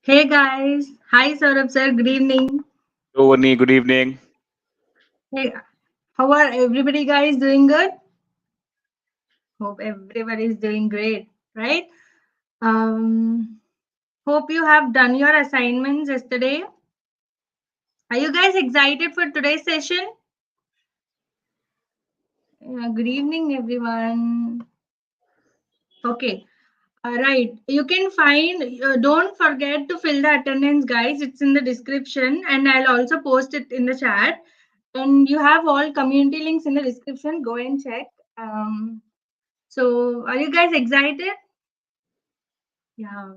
Hey guys, hi Saurabh sir, good evening. Hello, Vani. Good evening. Hey, how are everybody guys doing good? Hope everybody is doing great, right? Um, Hope you have done your assignments yesterday. Are you guys excited for today's session? Good evening, everyone. Okay, all right. You can find. Don't forget to fill the attendance, guys. It's in the description, and I'll also post it in the chat. And you have all community links in the description. Go and check. So, are you guys excited? Yeah.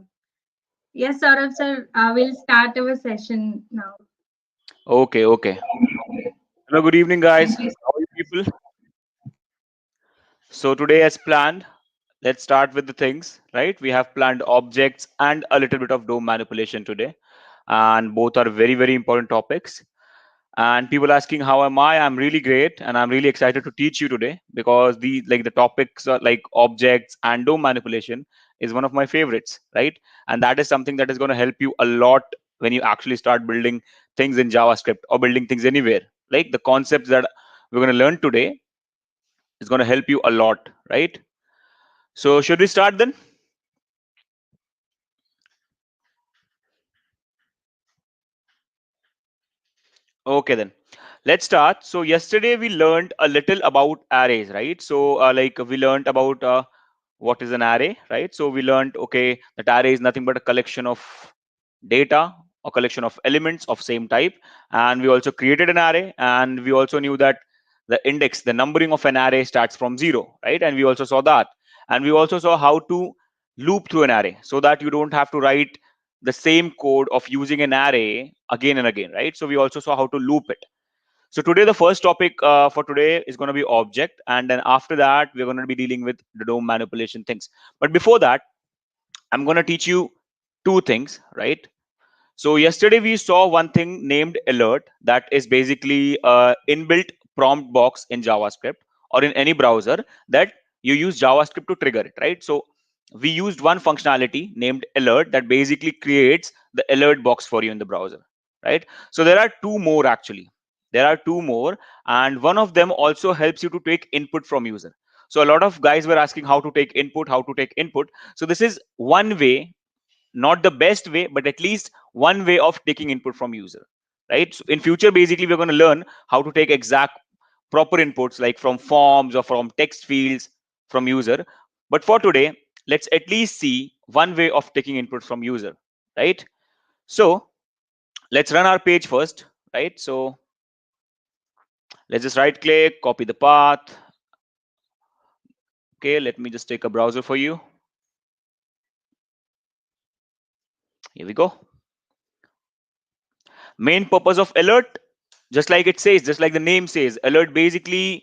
Yes, Saurabh sir. We'll start our session now. Okay. Hello, good evening, guys. Thank you. How are you people? So today, as planned, let's start with the things, right? We have planned objects and a little bit of DOM manipulation today, and both are very, very important topics. And people asking how am I? I'm really great, and I'm really excited to teach you today because the topics are like objects and DOM manipulation is one of my favorites, right? And that is something that is going to help you a lot when you actually start building things in JavaScript or building things anywhere. Like the concepts that we're going to learn today is going to help you a lot, right? So should we start then? Okay then. Let's start. So yesterday we learned a little about arrays, right? So like we learned about what is an array, right? So we learned, okay, that array is nothing but a collection of data or collection of elements of same type. And we also created an array, and we also knew that the index, the numbering of an array starts from 0, right? And we also saw that. And we also saw how to loop through an array so that you don't have to write the same code of using an array again and again, right? So we also saw how to loop it. So today, the first topic for today is going to be object, and then after that, we're going to be dealing with the DOM manipulation things. But before that, I'm going to teach you two things, right? So yesterday we saw one thing named alert that is basically a inbuilt prompt box in JavaScript or in any browser that you use JavaScript to trigger it, right? So we used one functionality named alert that basically creates the alert box for you in the browser, right? So there are two more actually. There are two more, and one of them also helps you to take input from user. So a lot of guys were asking how to take input, how to take input. So this is one way, not the best way, but at least one way of taking input from user, right? So in future, basically we're going to learn how to take exact proper inputs like from forms or from text fields from user. But for today, let's at least see one way of taking input from user, right? So let's run our page first, right? So let's just right click, copy the path. Okay, let me just take a browser for you. Here we go. Main purpose of alert, just like it says, just like the name says, alert basically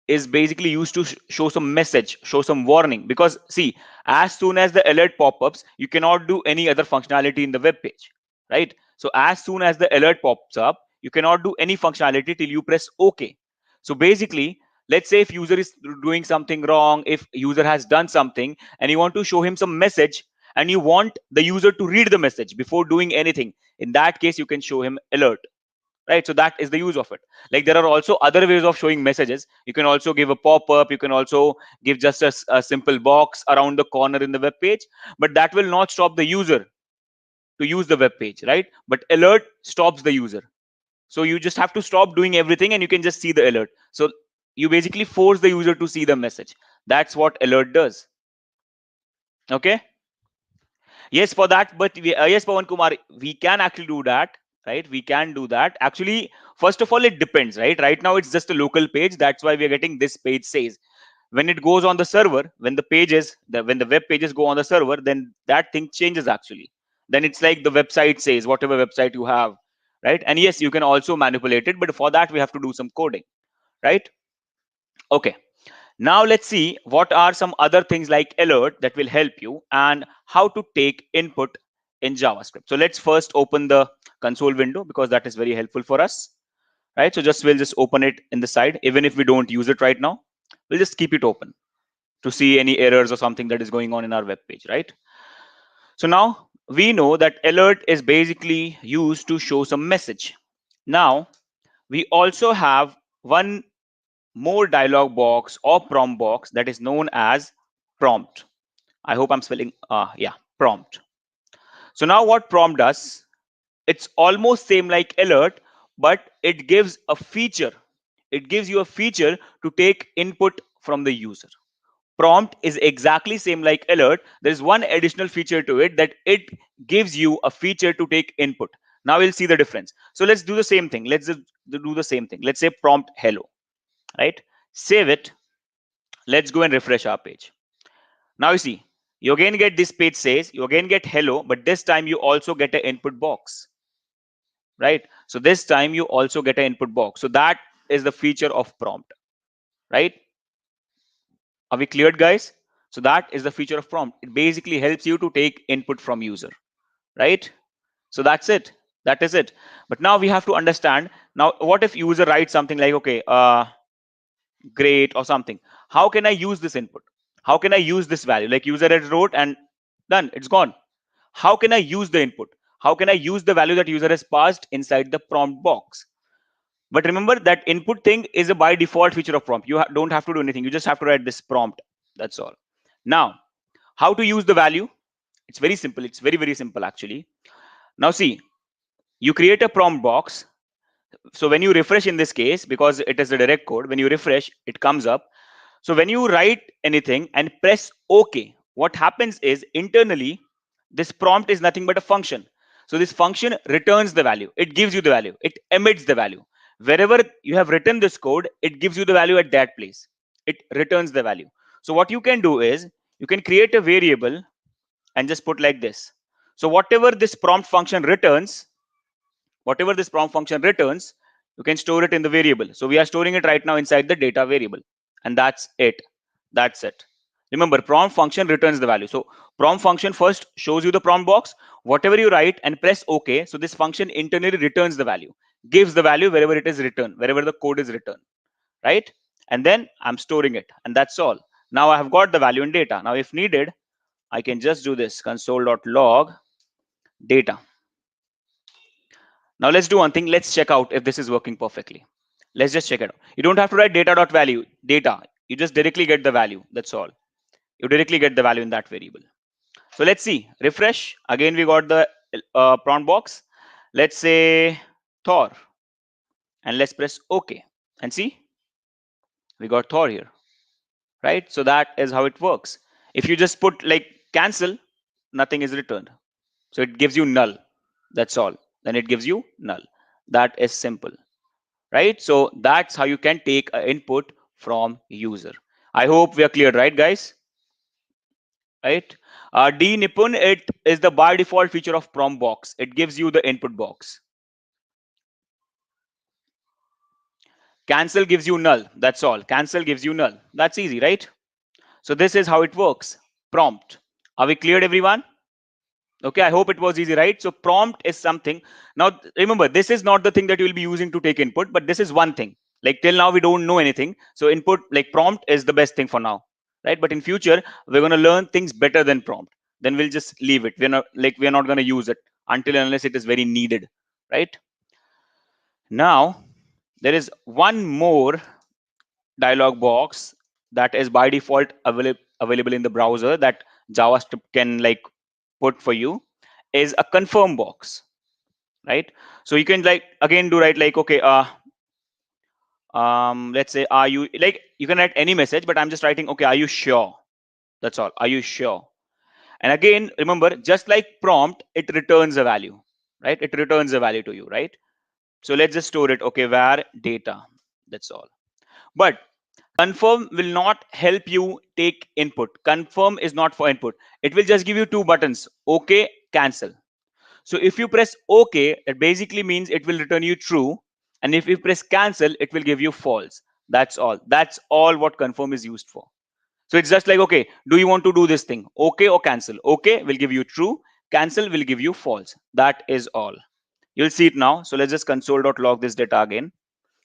is basically used to show some message, show some warning. Because see, as soon as the alert pop-ups, you cannot do any other functionality in the web page, right? So as soon as the alert pops up, you cannot do any functionality till you press OK. So basically, let's say if user is doing something wrong, if user has done something and you want to show him some message and you want the user to read the message before doing anything, in that case, you can show him alert, right? So that is the use of it. Like there are also other ways of showing messages. You can also give a pop-up, you can also give just a simple box around the corner in the web page, but that will not stop the user to use the web page, right? But alert stops the user. So you just have to stop doing everything and you can just see the alert. So you basically force the user to see the message. That's what alert does. Okay. Yes, for that, but yes, Pawan Kumar, we can actually do that, right? We can do that. Actually, first of all, it depends, right? Right now, it's just a local page. That's why we're getting this page says. When it goes on the server, when the pages, when the web pages go on the server, then that thing changes actually. Then it's like the website says, whatever website you have, right? And yes, you can also manipulate it, but for that, we have to do some coding, right? Okay. Now let's see what are some other things like alert that will help you and how to take input in JavaScript. So let's first open the console window because that is very helpful for us, right? So we'll just open it in the side. Even if we don't use it right now, we'll just keep it open to see any errors or something that is going on in our web page, right? So now we know that alert is basically used to show some message. Now, we also have one more dialog box or prompt box that is known as prompt. I hope I'm spelling, yeah, prompt. So now what prompt does, it's almost same like alert, but it gives a feature. It gives you a feature to take input from the user. Prompt is exactly same like alert. There is one additional feature to it, that it gives you a feature to take input. Now we'll see the difference. So let's do the same thing. Let's just do the same thing. Let's say prompt hello, right? Save it. Let's go and refresh our page. Now you see, you again get this page says, you again get hello, but this time you also get an input box, right? So this time you also get an input box. So that is the feature of prompt, right? Are we cleared, guys? So that is the feature of prompt. It basically helps you to take input from user, right? So that's it. That is it. But now we have to understand. Now, what if user writes something like, okay, great or something? How can I use this input? How can I use this value? Like user has wrote and done, it's gone. How can I use the input? How can I use the value that user has passed inside the prompt box? But remember that input thing is a by default feature of prompt. You don't have to do anything. You just have to write this prompt. That's all. Now, how to use the value? It's very simple. It's very, very simple actually. Now see, you create a prompt box. So when you refresh in this case, because it is a direct code, when you refresh, it comes up. So when you write anything and press OK, what happens is internally, this prompt is nothing but a function. So this function returns the value. It gives you the value. It emits the value. Wherever you have written this code, it gives you the value at that place. It returns the value. So what you can do is you can create a variable and just put like this. So whatever this prompt function returns, you can store it in the variable. So we are storing it right now inside the data variable, and that's it. That's it. Remember, prompt function returns the value. So prompt function first shows you the prompt box. Whatever you write and press OK. So this function internally returns the value, gives the value wherever it is written, wherever the code is written, right? And then I'm storing it, and that's all. Now I have got the value in data. Now if needed, I can just do this console.log data. Now let's do one thing. Let's check out if this is working perfectly. Let's just check it out. You don't have to write data.value, data. You just directly get the value. That's all. You directly get the value in that variable. So let's see. Refresh. Again, we got the prompt box. Let's say Thor. And let's press OK. And see, we got Thor here, right? So that is how it works. If you just put like cancel, nothing is returned. So it gives you null. That's all. Then it gives you null. That is simple, right? So that's how you can take an input from user. I hope we are clear, right, guys? Right? D Nipun, it is the by default feature of prompt box. It gives you the input box. Cancel gives you null. That's all. Cancel gives you null. That's easy, right? So this is how it works. Prompt. Are we cleared, everyone? Okay, I hope it was easy, right? So prompt is something. Now remember, this is not the thing that you will be using to take input, but this is one thing. Like till now we don't know anything, so input like prompt is the best thing for now, right? But in future we're going to learn things better than prompt. Then we'll just leave it. We're not going to use it until unless it is very needed, right? Now there is one more dialog box that is by default available in the browser that JavaScript can like put for you, is a confirm box, right? So you can like again do right like okay, let's say are you, like you can write any message, but I'm just writing okay, are you sure? That's all. Are you sure? And again remember, just like prompt, it returns a value, right? It returns a value to you, right? So let's just store it, okay, where data. That's all. But confirm will not help you take input. Confirm is not for input. It will just give you two buttons, okay, cancel. So if you press OK, it basically means it will return you true. And if you press cancel, it will give you false. That's all. That's all what confirm is used for. So it's just like, okay, do you want to do this thing? OK or cancel? OK will give you true. Cancel will give you false. That is all. You'll see it now. So let's just console.log this data again.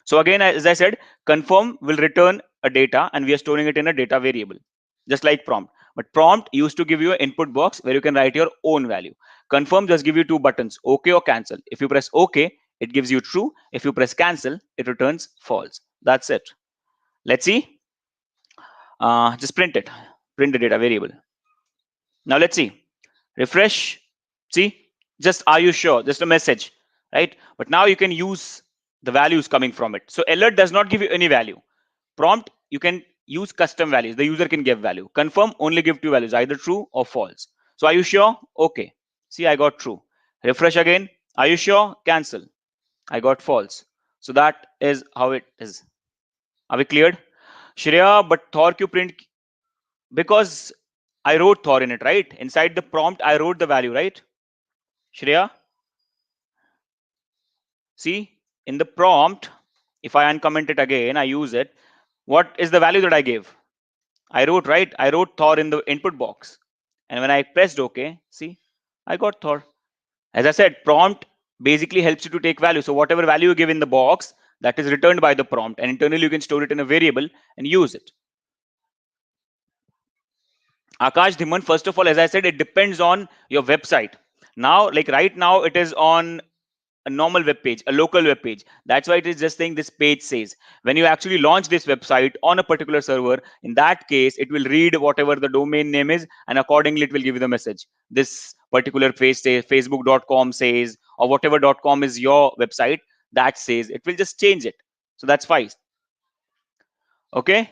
So again, as I said, confirm will return a data and we are storing it in a data variable, just like prompt. But prompt used to give you an input box where you can write your own value. Confirm just give you two buttons, OK or cancel. If you press OK, it gives you true. If you press cancel, it returns false. That's it. Let's see. Just print it. Print the data variable. Now let's see. Refresh. See, just are you sure? Just a message, right? But now you can use the values coming from it. So alert does not give you any value. Prompt, you can use custom values. The user can give value. Confirm, only give two values, either true or false. So are you sure? Okay. See, I got true. Refresh again. Are you sure? Cancel. I got false. So that is how it is. Are we cleared? Shreya, but Thor Q print, because I wrote Thor in it, right? Inside the prompt, I wrote the value, right? Shreya, see, in the prompt, if I uncomment it again, I use it. What is the value that I gave? I wrote, right? I wrote Thor in the input box. And when I pressed OK, see, I got Thor. As I said, prompt basically helps you to take value. So whatever value you give in the box, that is returned by the prompt. And internally, you can store it in a variable and use it. Akash Dhiman, first of all, as I said, it depends on your website. Now, like right now, it is on a normal web page, a local web page. That's why it is just saying this page says. When you actually launch this website on a particular server, in that case, it will read whatever the domain name is, and accordingly, it will give you the message. This particular page says facebook.com says, or whatever .com is your website, that says, it will just change it. So that's fine. Okay.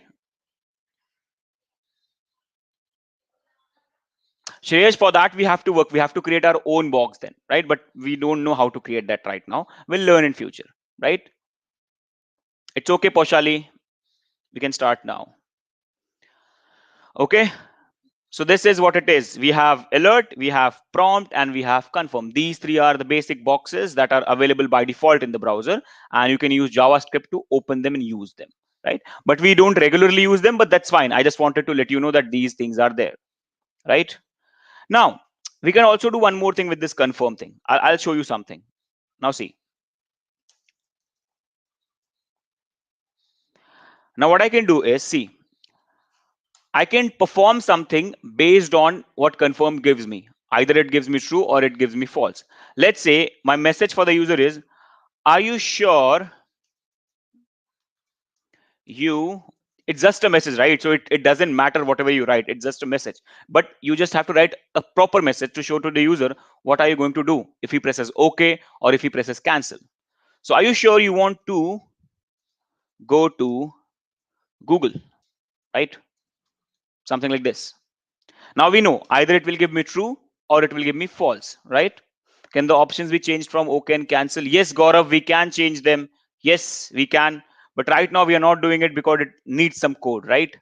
Shreyash, for that we have to work. We have to create our own box then, right? But we don't know how to create that right now. We'll learn in future, right? It's okay, Poshali. We can start now. Okay. So this is what it is. We have alert, we have prompt, and we have confirm. These three are the basic boxes that are available by default in the browser, and you can use JavaScript to open them and use them, right? But we don't regularly use them, but that's fine. I just wanted to let you know that these things are there, right? Now, we can also do one more thing with this confirm thing. I'll show you something. Now see. Now what I can do is, see, I can perform something based on what confirm gives me. Either it gives me true or it gives me false. Let's say my message for the user is, are you sure you, it's just a message, right? So it doesn't matter whatever you write, it's just a message. But you just have to write a proper message to show to the user what are you going to do if he presses OK or if he presses cancel. So are you sure you want to go to Google, right? Something like this. Now we know either it will give me true or it will give me false, right? Can the options be changed from OK and cancel? Yes, Gaurav, we can change them. Yes, we can. But right now we are not doing it because it needs some code, right?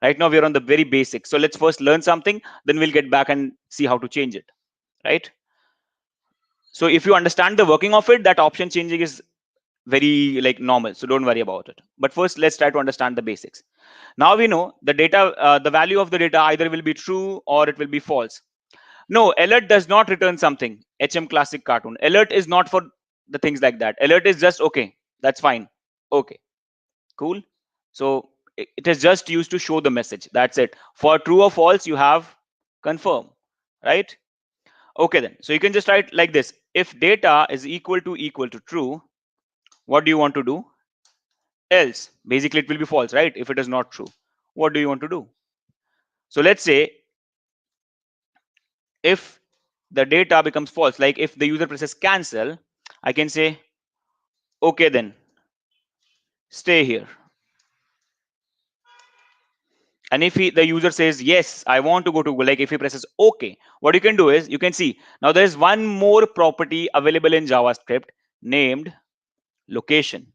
Right now we are on the very basics. So let's first learn something, then we'll get back and see how to change it, right? So if you understand the working of it, that option changing is very like normal. So don't worry about it. But first, let's try to understand the basics. Now we know the data, the value of the data either will be true or it will be false. No, alert does not return something. HM classic cartoon. Alert is not for the things like that. Alert is just okay. That's fine. Okay, cool. So it is just used to show the message. That's it. For true or false, you have confirm, right? Okay then. So you can just write like this. If data is equal to true, what do you want to do? Else, basically it will be false, right? If it is not true, what do you want to do? So let's say if the data becomes false, like if the user presses cancel, I can say, okay, then stay here. And if the user says, yes, I want to go to Google, like if he presses okay, what you can do is you can see now there is one more property available in JavaScript named location.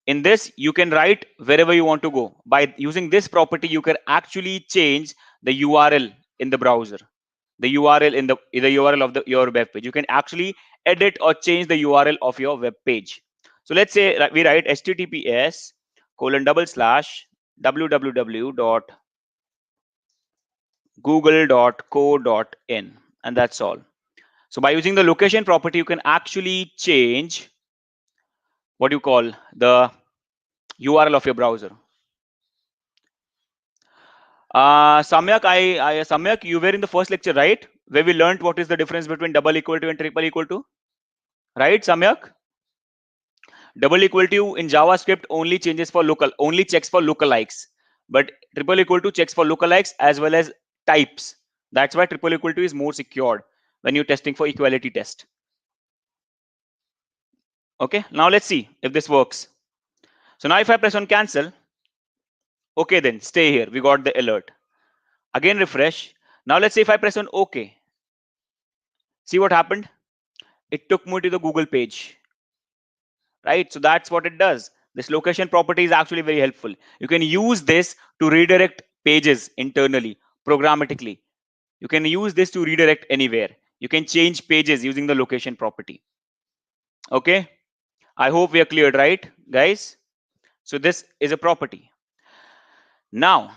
In this, you can write wherever you want to go. By using this property, you can actually change the URL in the browser. The URL in the URL of your web page. You can actually edit or change the URL of your web page. So let's say we write https://www.google.co.in, and that's all. So by using the location property, you can actually change what you call the URL of your browser. Samyak, Samyak, you were in the first lecture, right? where we learned what is the difference between double equal to and triple equal to, right, Samyak? Double equal to in JavaScript only changes for local, only checks for lookalikes, but triple equal to checks for lookalikes as well as types. That's why triple equal to is more secured when you're testing for equality test. Okay, now let's see if this works. So now if I press on cancel, okay, then stay here. We got the alert. Again, refresh. Now let's say if I press on OK, see what happened? It took me to the Google page, right? So that's what it does. This location property is actually very helpful. You can use this to redirect pages internally, programmatically. You can use this to redirect anywhere. You can change pages using the location property. Okay, I hope we are cleared, right, guys? So this is a property. Now,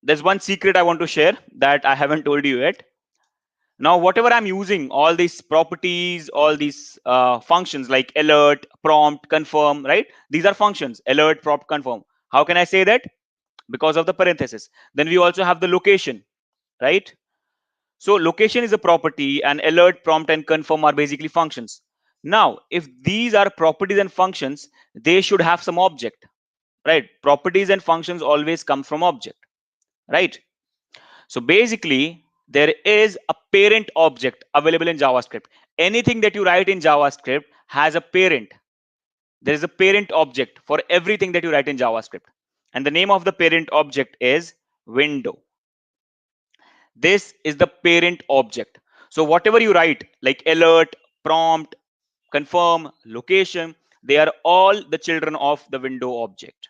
there's one secret I want to share that I haven't told you yet. Now, whatever I'm using, all these properties, all these functions like alert, prompt, confirm, right? These are functions, alert, prompt, confirm. How can I say that? Because of the parenthesis. Then we also have the location, right? So location is a property, and alert, prompt, and confirm are basically functions. Now, if these are properties and functions, they should have some object, right? Properties and functions always come from object, right? So basically, there is a parent object available in JavaScript. Anything that you write in JavaScript has a parent. There is a parent object for everything that you write in JavaScript. And the name of the parent object is window. This is the parent object. So whatever you write, like alert, prompt, confirm, location, they are all the children of the window object.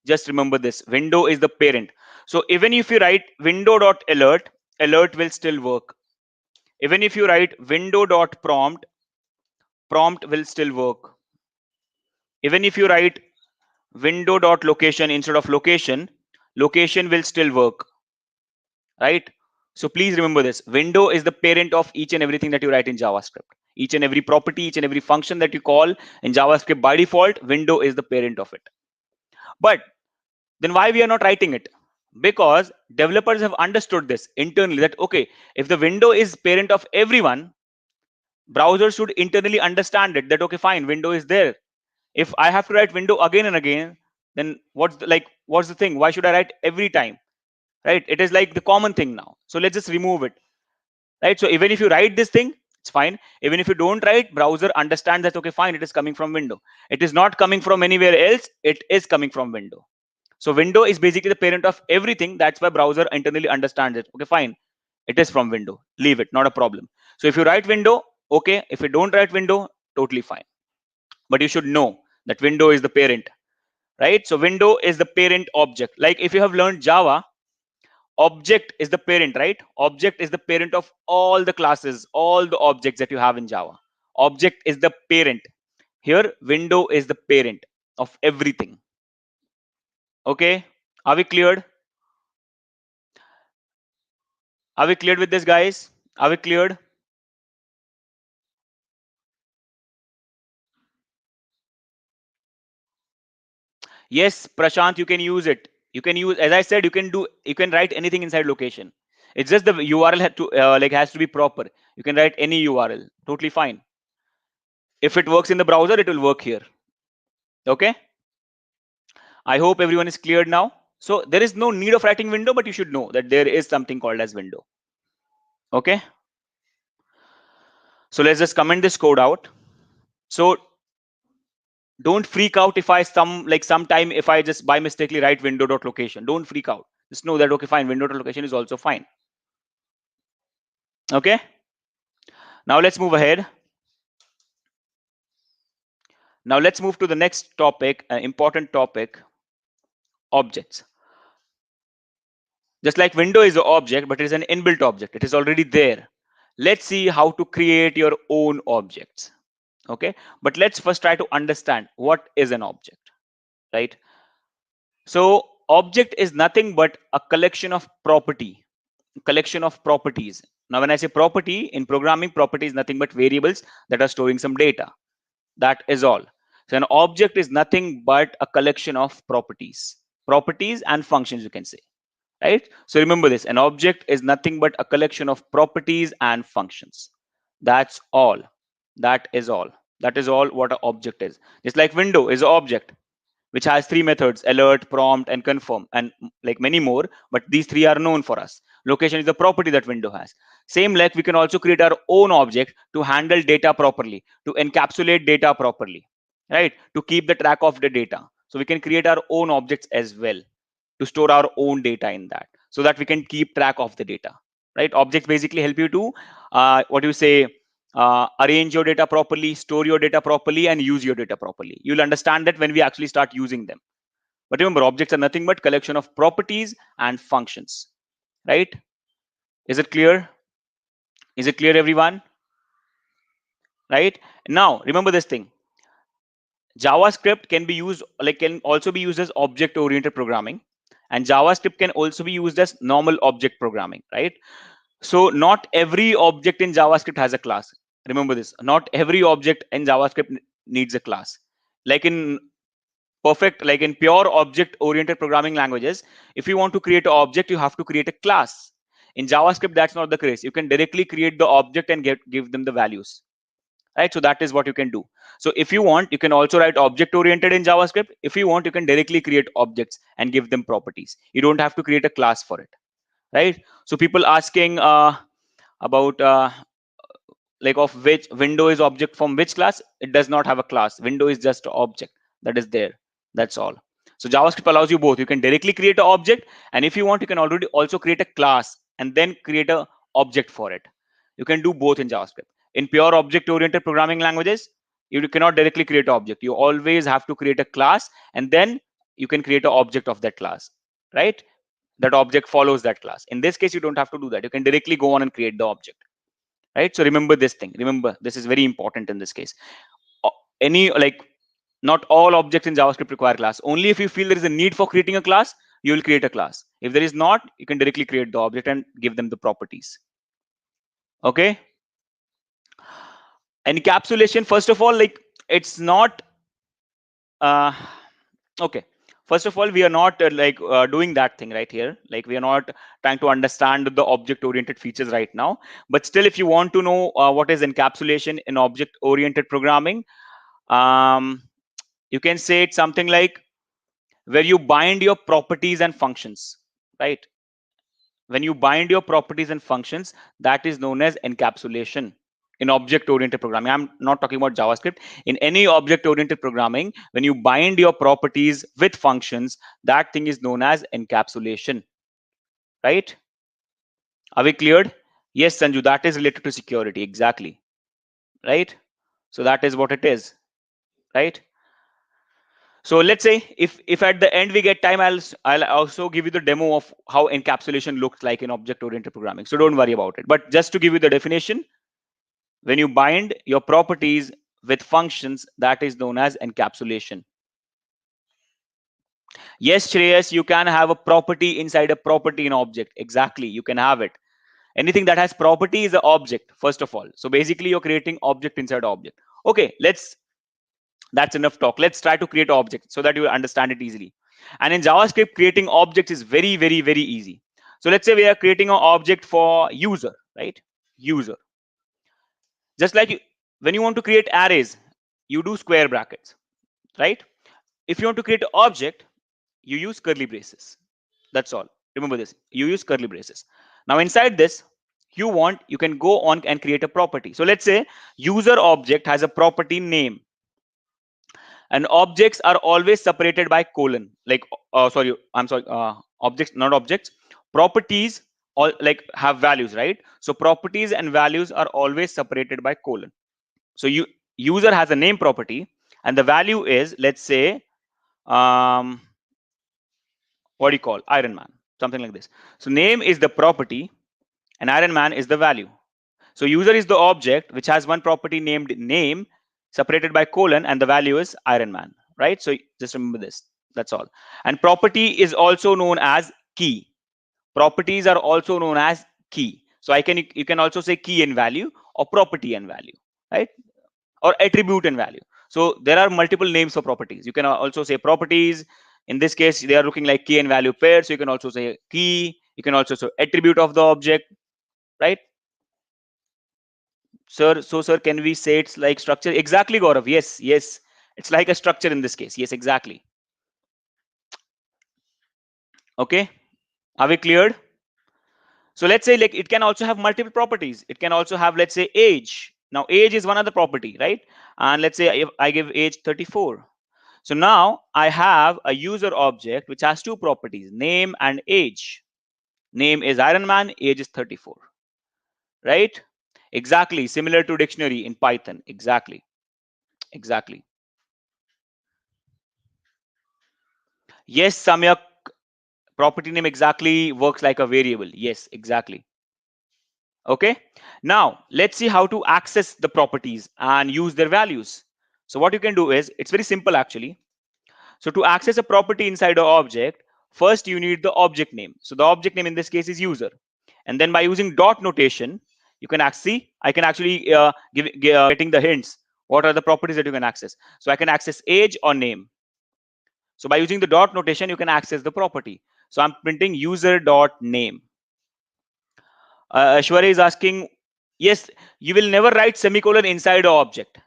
Just remember this, window is the parent. So even if you write window.alert, alert will still work. Even if you write window.prompt, prompt will still work. Even if you write window.location instead of location, location will still work, right? So please remember this, window is the parent of each and everything that you write in JavaScript. Each and every property, each and every function that you call in JavaScript by default, window is the parent of it. But then why we are not writing it? Because developers have understood this internally that, okay, if the window is parent of everyone, browsers should internally understand it, that okay, fine, window is there. If I have to write window again and again, then what's the thing? Why should I write every time, right? It is like the common thing now. So let's just remove it, right? So even if you write this thing, it's fine. Even if you don't write, browser understands that okay, fine, it is coming from window. It is not coming from anywhere else. It is coming from window. So window is basically the parent of everything. That's why browser internally understands it. Okay, fine. It is from window. Leave it, not a problem. So if you write window, okay. If you don't write window, totally fine. But you should know that window is the parent, right? So window is the parent object. Like if you have learned Java, object is the parent, right? Object is the parent of all the classes, all the objects that you have in Java. Object is the parent. Here, window is the parent of everything. Okay, are we cleared? Are we cleared with this, guys? Are we cleared? Yes, Prashant, you can use it. You can use, as I said, you can write anything inside location. It's just the URL had to has to be proper. You can write any URL, totally fine. If it works in the browser, it will work here. Okay. I hope everyone is cleared now. So there is no need of writing window, but you should know that there is something called as window. Okay. So let's just comment this code out. So don't freak out if I sometime if I just by mistakenly write window.location. Don't freak out. Just know that okay, fine, window.location is also fine. Okay. Now let's move ahead. Now let's move to the next topic, an important topic, objects. Just like window is an object, but it is an inbuilt object. It is already there. Let's see how to create your own objects. Okay, but let's first try to understand what is an object, right? So object is nothing but a collection of properties. Now when I say property in programming, property is nothing but variables that are storing some data. That is all. So an object is nothing but a collection of properties and functions, you can say, right? So remember this, an object is nothing but a collection of properties and functions. That's all. That is all. That is all what an object is. Just like window is an object which has three methods: alert, prompt, and confirm, and like many more, but these three are known for us. Location is the property that window has. Same like we can also create our own object to handle data properly, to encapsulate data properly, right? To keep the track of the data. So we can create our own objects as well to store our own data in that, so that we can keep track of the data, right? Objects basically help you to what do you say, arrange your data properly, store your data properly, and use your data properly. You'll understand that when we actually start using them. But remember, objects are nothing but collection of properties and functions, right? Is it clear? Is it clear, everyone? Right? Now remember this thing: JavaScript can be used, like can also be used as object oriented programming, and JavaScript can also be used as normal object programming, right? So not every object in JavaScript has a class. Remember this: not every object in JavaScript needs a class. Like in like in pure object oriented programming languages, if you want to create an object, you have to create a class. In JavaScript, that's not the case. You can directly create the object and give them the values, right? So that is what you can do. So if you want, you can also write object oriented in JavaScript. If you want, you can directly create objects and give them properties. You don't have to create a class for it, right? So people asking about like of which window is object from which class. It does not have a class. Window is just an object that is there. That's all. So JavaScript allows you both. You can directly create an object, and if you want, you can already also create a class and then create a object for it. You can do both in JavaScript. In pure object oriented programming languages, you cannot directly create an object. You always have to create a class, and then you can create an object of that class, right? That object follows that class. In this case, you don't have to do that. You can directly go on and create the object, right? So remember this thing. Remember, this is very important in this case. Any like not all objects in JavaScript require class. Only if you feel there is a need for creating a class, you will create a class. If there is not, you can directly create the object and give them the properties. Okay. Encapsulation, first of all, like it's not uh, okay. First of all, we are not doing that thing right here. Like we are not trying to understand the object oriented features right now. But still, if you want to know what is encapsulation in object oriented programming, you can say it's something like where you bind your properties and functions, right? When you bind your properties and functions, that is known as encapsulation in object oriented programming. I'm not talking about JavaScript. In any object oriented programming, when you bind your properties with functions, that thing is known as encapsulation, right? Are we cleared? Yes, Sanju, that is related to security. Exactly, right? So that is what it is, right? So let's say if at the end we get time, I'll also give you the demo of how encapsulation looks like in object oriented programming. So don't worry about it. But just to give you the definition, when you bind your properties with functions, that is known as encapsulation. Yes, Shreyas, you can have a property inside a property in object. Exactly, you can have it. Anything that has property is an object, first of all. So basically, you're creating object inside object. Okay, that's enough talk. Let's try to create objects so that you understand it easily. And in JavaScript, creating objects is very, very, very easy. So let's say we are creating an object for user, right? User. Just like when you want to create arrays, you do square brackets, right? If you want to create an object, you use curly braces. That's all. Remember this. You use curly braces. Now inside this, you can go on and create a property. So let's say user object has a property name, and objects are always separated by colon. Like sorry, I'm sorry, objects, not objects, properties all like have values, right? So properties and values are always separated by colon. So user has a name property, and the value is, let's say, what do you call, Iron Man, something like this. So name is the property and Iron Man is the value. So user is the object which has one property named name separated by colon, and the value is Iron Man, right? So just remember this. That's all. And property is also known as key. Properties are also known as key. So you can also say key and value, or property and value, right? Or attribute and value. So there are multiple names for properties. You can also say properties, In this case, they are looking like key and value pair. So you can also say key. You can also say attribute of the object, right? Sir, so sir, can we say it's like structure? Exactly, Gaurav. Yes, yes. It's like a structure in this case. Yes, exactly. Okay. Are we cleared? So let's say like it can also have multiple properties. It can also have, let's say, age. Now age is one of the property, right? And let's say if I give age 34. So now I have a user object which has two properties, name and age. Name is Iron Man, age is 34, right? Exactly, similar to dictionary in Python. Exactly, exactly. Yes, Samyak, property name exactly works like a variable. Yes, exactly. Okay. Now let's see how to access the properties and use their values. So what you can do is, it's very simple actually. So to access a property inside an object, first you need the object name. So the object name in this case is user. And then by using dot notation, you can see, I can actually getting the hints. What are the properties that you can access? So I can access age or name. So by using the dot notation, you can access the property. So I'm printing user dot name. Ashwarya is asking, yes, you will never write semicolon inside an object.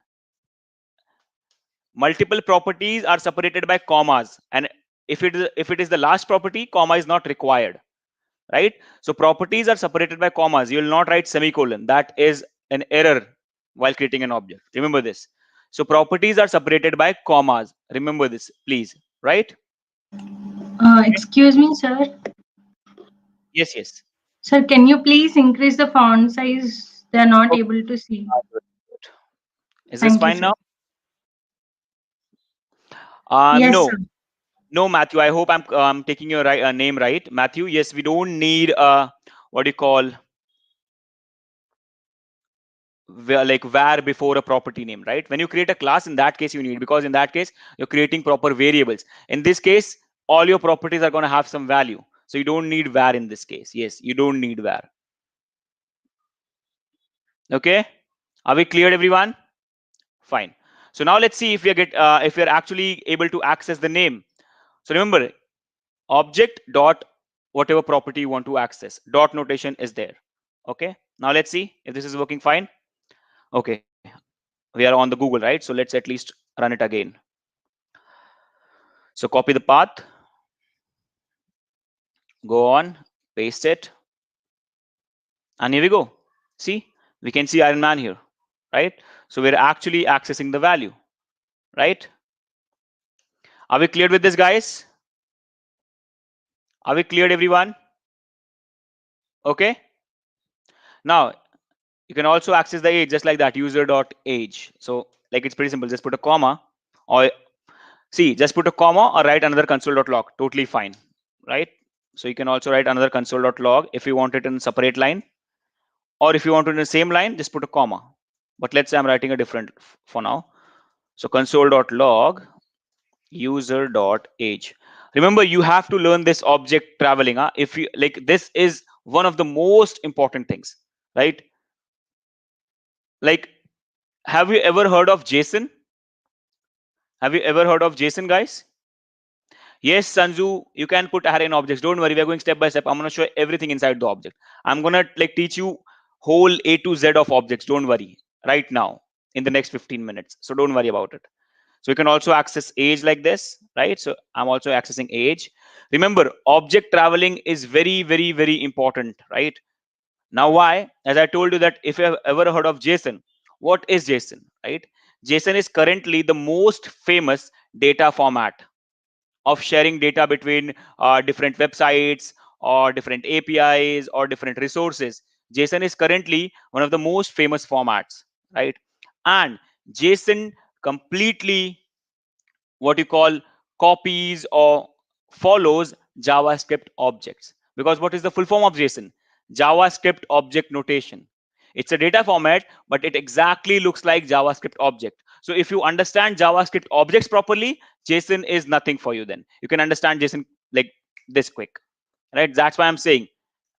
Multiple properties are separated by commas, and if it is the last property, comma is not required, right? So properties are separated by commas. You will not write semicolon. That is an error while creating an object. Remember this. So properties are separated by commas. Remember this, please. Right? Excuse me, sir. Yes, yes. Sir, can you please increase the font size? They are not Okay. able to see. Is this Thank you, fine sir. now? Yes, No, sir. no, Matthew. I hope I'm taking your name right, Matthew. Yes, we don't need what do you call like var before a property name, right? When you create a class, in that case you need, because in that case you're creating proper variables. In this case, all your properties are going to have some value, so you don't need var in this case. Yes, you don't need var. Okay, are we cleared, everyone? Fine. So now let's see if we're actually able to access the name. So remember, object dot whatever property you want to access, dot notation is there. Okay, now let's see if this is working fine. Okay, we are on the Google, right? So let's at least run it again. So copy the path, go on, paste it, and here we go. See, we can see Iron Man here, right? So we're actually accessing the value, right? Are we cleared with this, guys? Are we cleared, everyone? Okay. Now you can also access the age just like that, user dot age. So like it's pretty simple. Just put a comma, or see, just put a comma or write another console.log. Totally fine, right? So you can also write another console.log if you want it in a separate line, or if you want it in the same line, just put a comma. But let's say I'm writing a different for now. So console.log user.age. Remember, you have to learn this object traveling. If you like, this is one of the most important things, right? Like, have you ever heard of JSON? Have you ever heard of JSON, guys? Yes, Sanju, you can put array in objects. Don't worry, we're going step by step. I'm going to show everything inside the object. I'm going to like teach you whole A to Z of objects. Don't worry, right now in the next 15 minutes. So don't worry about it. So you can also access age like this, right? So I'm also accessing age. Remember, object traveling is very, very, very important, right? Now, why? As I told you that if you have ever heard of JSON, what is JSON, right? JSON is currently the most famous data format of sharing data between different websites or different APIs or different resources. JSON is currently one of the most famous formats, right? And JSON completely what you call copies or follows JavaScript objects. Because what is the full form of JSON? JavaScript object notation. It's a data format, but it exactly looks like JavaScript object. So if you understand JavaScript objects properly, JSON is nothing for you then. You can understand JSON like this quick, right? That's why I'm saying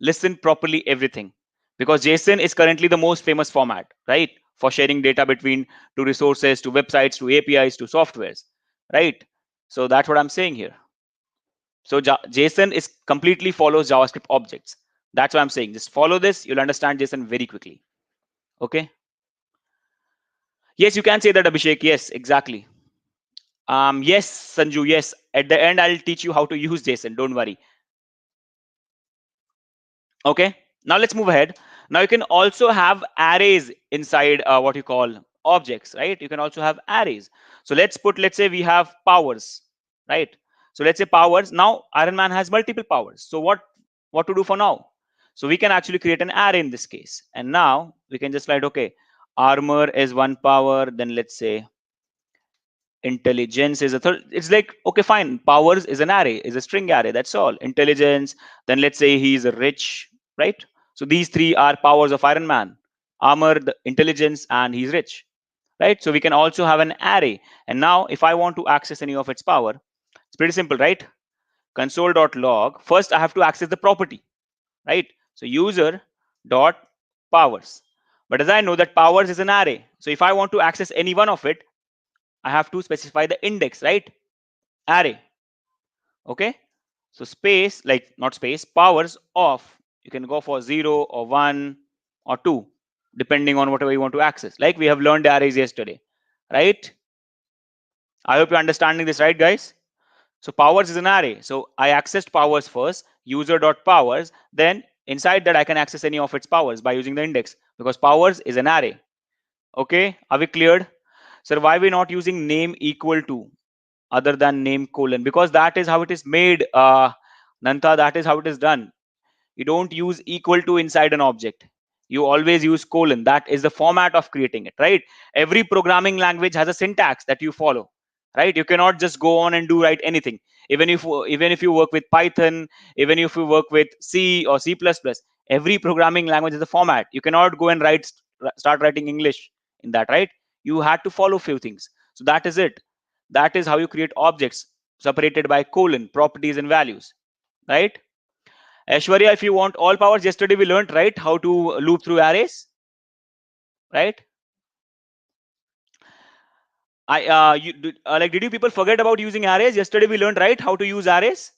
listen properly everything, because JSON is currently the most famous format, right? For sharing data between to resources, to websites, to APIs, to softwares, right? So that's what I'm saying here. So JSON is completely follows JavaScript objects. That's what I'm saying. Just follow this. You'll understand JSON very quickly. Okay. Yes, you can say that, Abhishek. Yes, exactly. Yes, Sanju. Yes. At the end, I'll teach you how to use JSON. Don't worry. Okay. Now let's move ahead. Now you can also have arrays inside what you call objects, right? You can also have arrays. So let's say we have powers, right? So let's say powers. Now Iron Man has multiple powers. So what to do for now? So we can actually create an array in this case. And now we can just write, okay, armor is one power. Then let's say intelligence is a third. It's like, okay, fine, powers is an array, is a string array, that's all. Intelligence, then let's say he's rich, right? So these three are powers of Iron Man: armor, the intelligence, and he's rich, right? So we can also have an array. And now if I want to access any of its power, it's pretty simple, right? Console.log, first I have to access the property, right? So user dot powers. But as I know that powers is an array, so if I want to access any one of it, I have to specify the index, right? Array. Okay. So space, like not space, powers of, you can go for 0 or 1 or 2, depending on whatever you want to access. Like we have learned arrays yesterday, right? I hope you're understanding this, right, guys? So powers is an array. So I accessed powers first, user.powers. Then inside that I can access any of its powers by using the index, because powers is an array. Okay. Are we cleared? So why we not using name equal to other than name colon? Because that is how it is made, Nanta, that is how it is done. You don't use equal to inside an object. You always use colon. That is the format of creating it, right? Every programming language has a syntax that you follow, right? You cannot just go on and do write anything. Even if you work with Python, even if you work with C or C++, every programming language has a format. You cannot go and start writing English in that, right? You had to follow few things. So that is it. That is how you create objects separated by colon, properties and values, right? Aishwarya, if you want all powers, yesterday we learned, right, how to loop through arrays, right? Did you people forget about using arrays? Yesterday we learned, right, how to use arrays.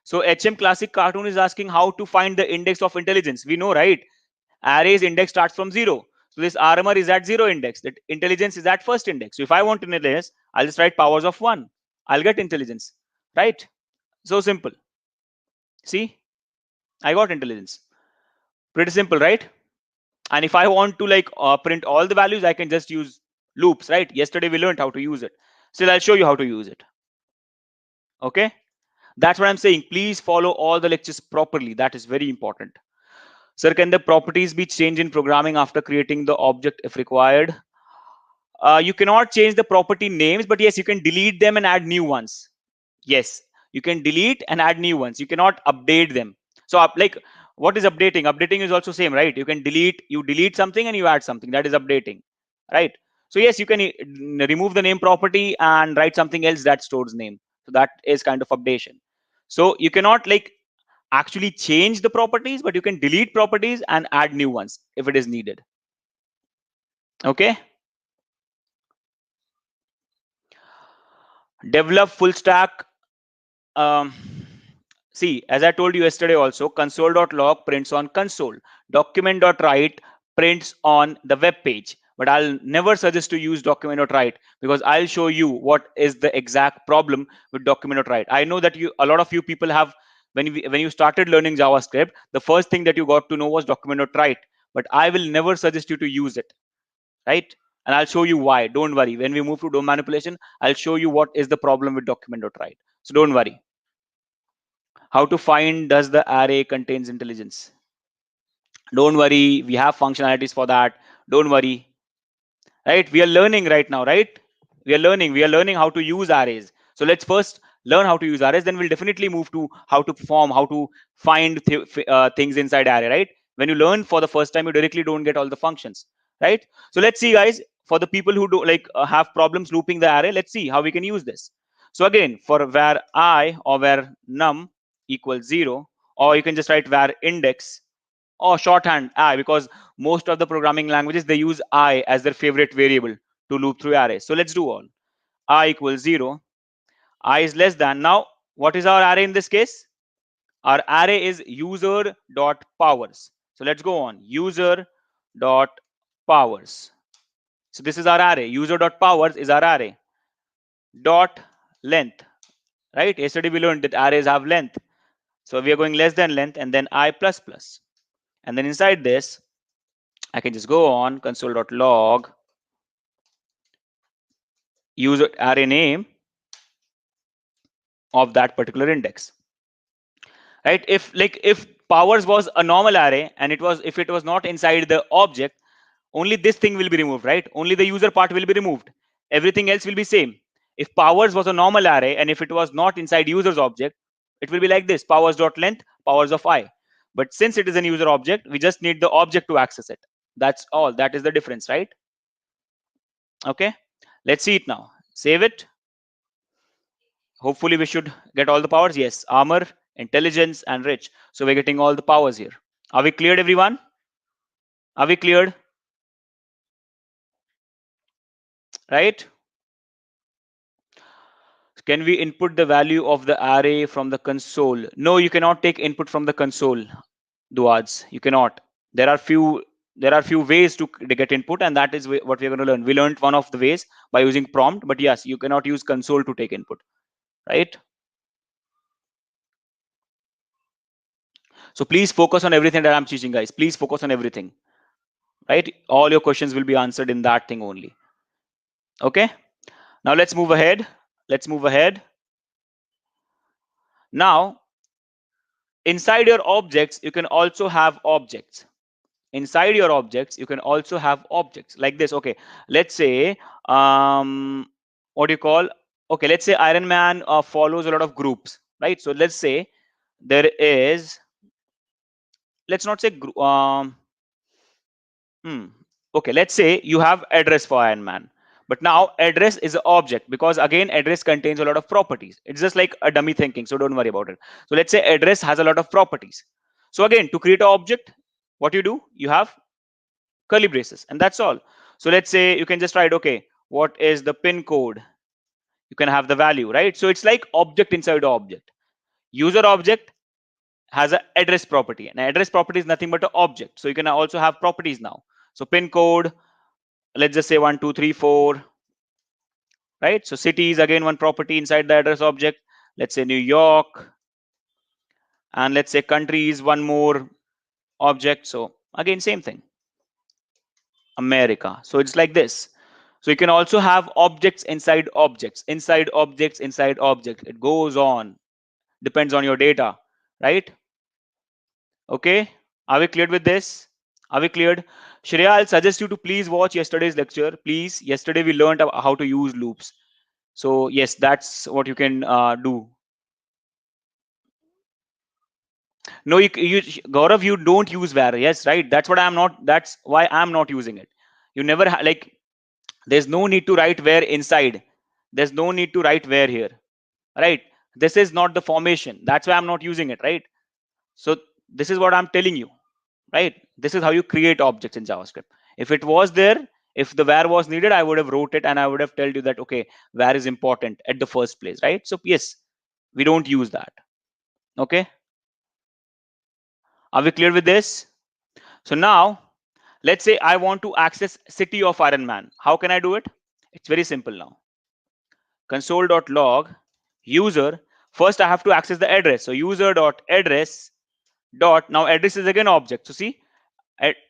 So HM Classic Cartoon is asking how to find the index of intelligence. We know, right? Arrays index starts from 0. So this armor is at 0 index. That intelligence is at first index. So if I want intelligence, I'll just write powers of 1. I'll get intelligence, right? So simple. See, I got intelligence. Pretty simple, right? And if I want to like print all the values, I can just use loops, right? Yesterday we learned how to use it. Still, I'll show you how to use it. Okay, that's what I'm saying. Please follow all the lectures properly. That is very important. Sir, can the properties be changed in programming after creating the object if required? You cannot change the property names, but yes, you can delete them and add new ones. Yes, you can delete and add new ones. You cannot update them. So like, what is updating? Updating is also same, right? You delete something and you add something. That is updating, right? So yes, you can remove the name property and write something else that stores name. So that is kind of updation. So you cannot like actually change the properties, but you can delete properties and add new ones if it is needed. Okay. Develop full stack. um, See, as I told you yesterday also, console.log prints on console. Document.write prints on the web page. But I'll never suggest to use document.write, because I'll show you what is the exact problem with document.write. I know that a lot of you people have, when you started learning JavaScript, the first thing that you got to know was document.write. But I will never suggest you to use it, right? And I'll show you why. Don't worry. When we move to DOM manipulation, I'll show you what is the problem with document.write. So don't worry. How to find does the array contains intelligence? Don't worry, we have functionalities for that. Don't worry, right? We are learning right now, right? We are learning how to use arrays. So let's first learn how to use arrays, then we'll definitely move to how to perform, how to find things inside array, right? When you learn for the first time, you directly don't get all the functions, right? So let's see, guys, for the people who do like have problems looping the array, let's see how we can use this. So again, for var I or var num equals 0, or you can just write var index or shorthand I, because most of the programming languages, they use I as their favorite variable to loop through arrays. So let's do all. I equals 0, I is less than. Now what is our array in this case? Our array is user.powers. So let's go on. User.powers. So this is our array. User.powers is our array. Dot length. Right? Yesterday we learned that arrays have length. So we are going less than length and then I plus plus. And then inside this, I can just go on console.log user array name of that particular index. Right? If powers was a normal array and if it was not inside the object, only this thing will be removed, right? Only the user part will be removed. Everything else will be same. If powers was a normal array and if it was not inside user's object, it will be like this: powers.length, powers of I. But since it is an user object, we just need the object to access it. That's all. That is the difference, right? Okay. Let's see it now. Save it. Hopefully we should get all the powers. Yes, armor, intelligence, and rich. So we're getting all the powers here. Are we cleared, everyone? Are we cleared? Right? Can we input the value of the array from the console? No, you cannot take input from the console, Duads. You cannot. There are few ways to get input, and that is what we're going to learn. We learned one of the ways by using prompt, but yes, you cannot use console to take input, right? So please focus on everything that I'm teaching, guys. Please focus on everything, right? All your questions will be answered in that thing only. Okay. Now let's move ahead. Let's move ahead. Now, inside your objects, you can also have objects. Inside your objects, you can also have objects like this. Okay. Let's say, what do you call? Okay. Let's say Iron Man follows a lot of groups, right? So let's say there is, let's not say, okay, let's say you have address for Iron Man. But now address is an object because again address contains a lot of properties. It's just like a dummy thinking, so don't worry about it. So let's say address has a lot of properties. So again, to create an object, what you do, you have curly braces, and that's all. So let's say you can just write, okay, what is the pin code? You can have the value, right? So it's like object inside the object. User object has an address property, and address property is nothing but an object. So you can also have properties now. So pin code, let's just say 1234, right? So city is again one property inside the address object. Let's say New York, and let's say country is one more object. So again, same thing, America. So it's like this. So you can also have objects inside objects, inside objects, inside objects. It goes on, depends on your data, right? Okay, are we cleared with this? Are we cleared? Shreya, I'll suggest you to please watch yesterday's lecture. Please, yesterday we learned how to use loops. So yes, that's what you can do. No, Gaurav, you don't use var. Yes, right. That's what I'm not. That's why I'm not using it. You never like. There's no need to write where inside. There's no need to write where here. Right. This is not the formation. That's why I'm not using it. Right. So this is what I'm telling you. Right. This is how you create objects in JavaScript. If it was there, if the var was needed, I would have wrote it and I would have told you that okay, var is important at the first place. Right. So yes, we don't use that. Okay. Are we clear with this? So now, let's say I want to access city of Iron Man. How can I do it? It's very simple now. Console.log user. First, I have to access the address. So user.address dot. Now address is again object. So see,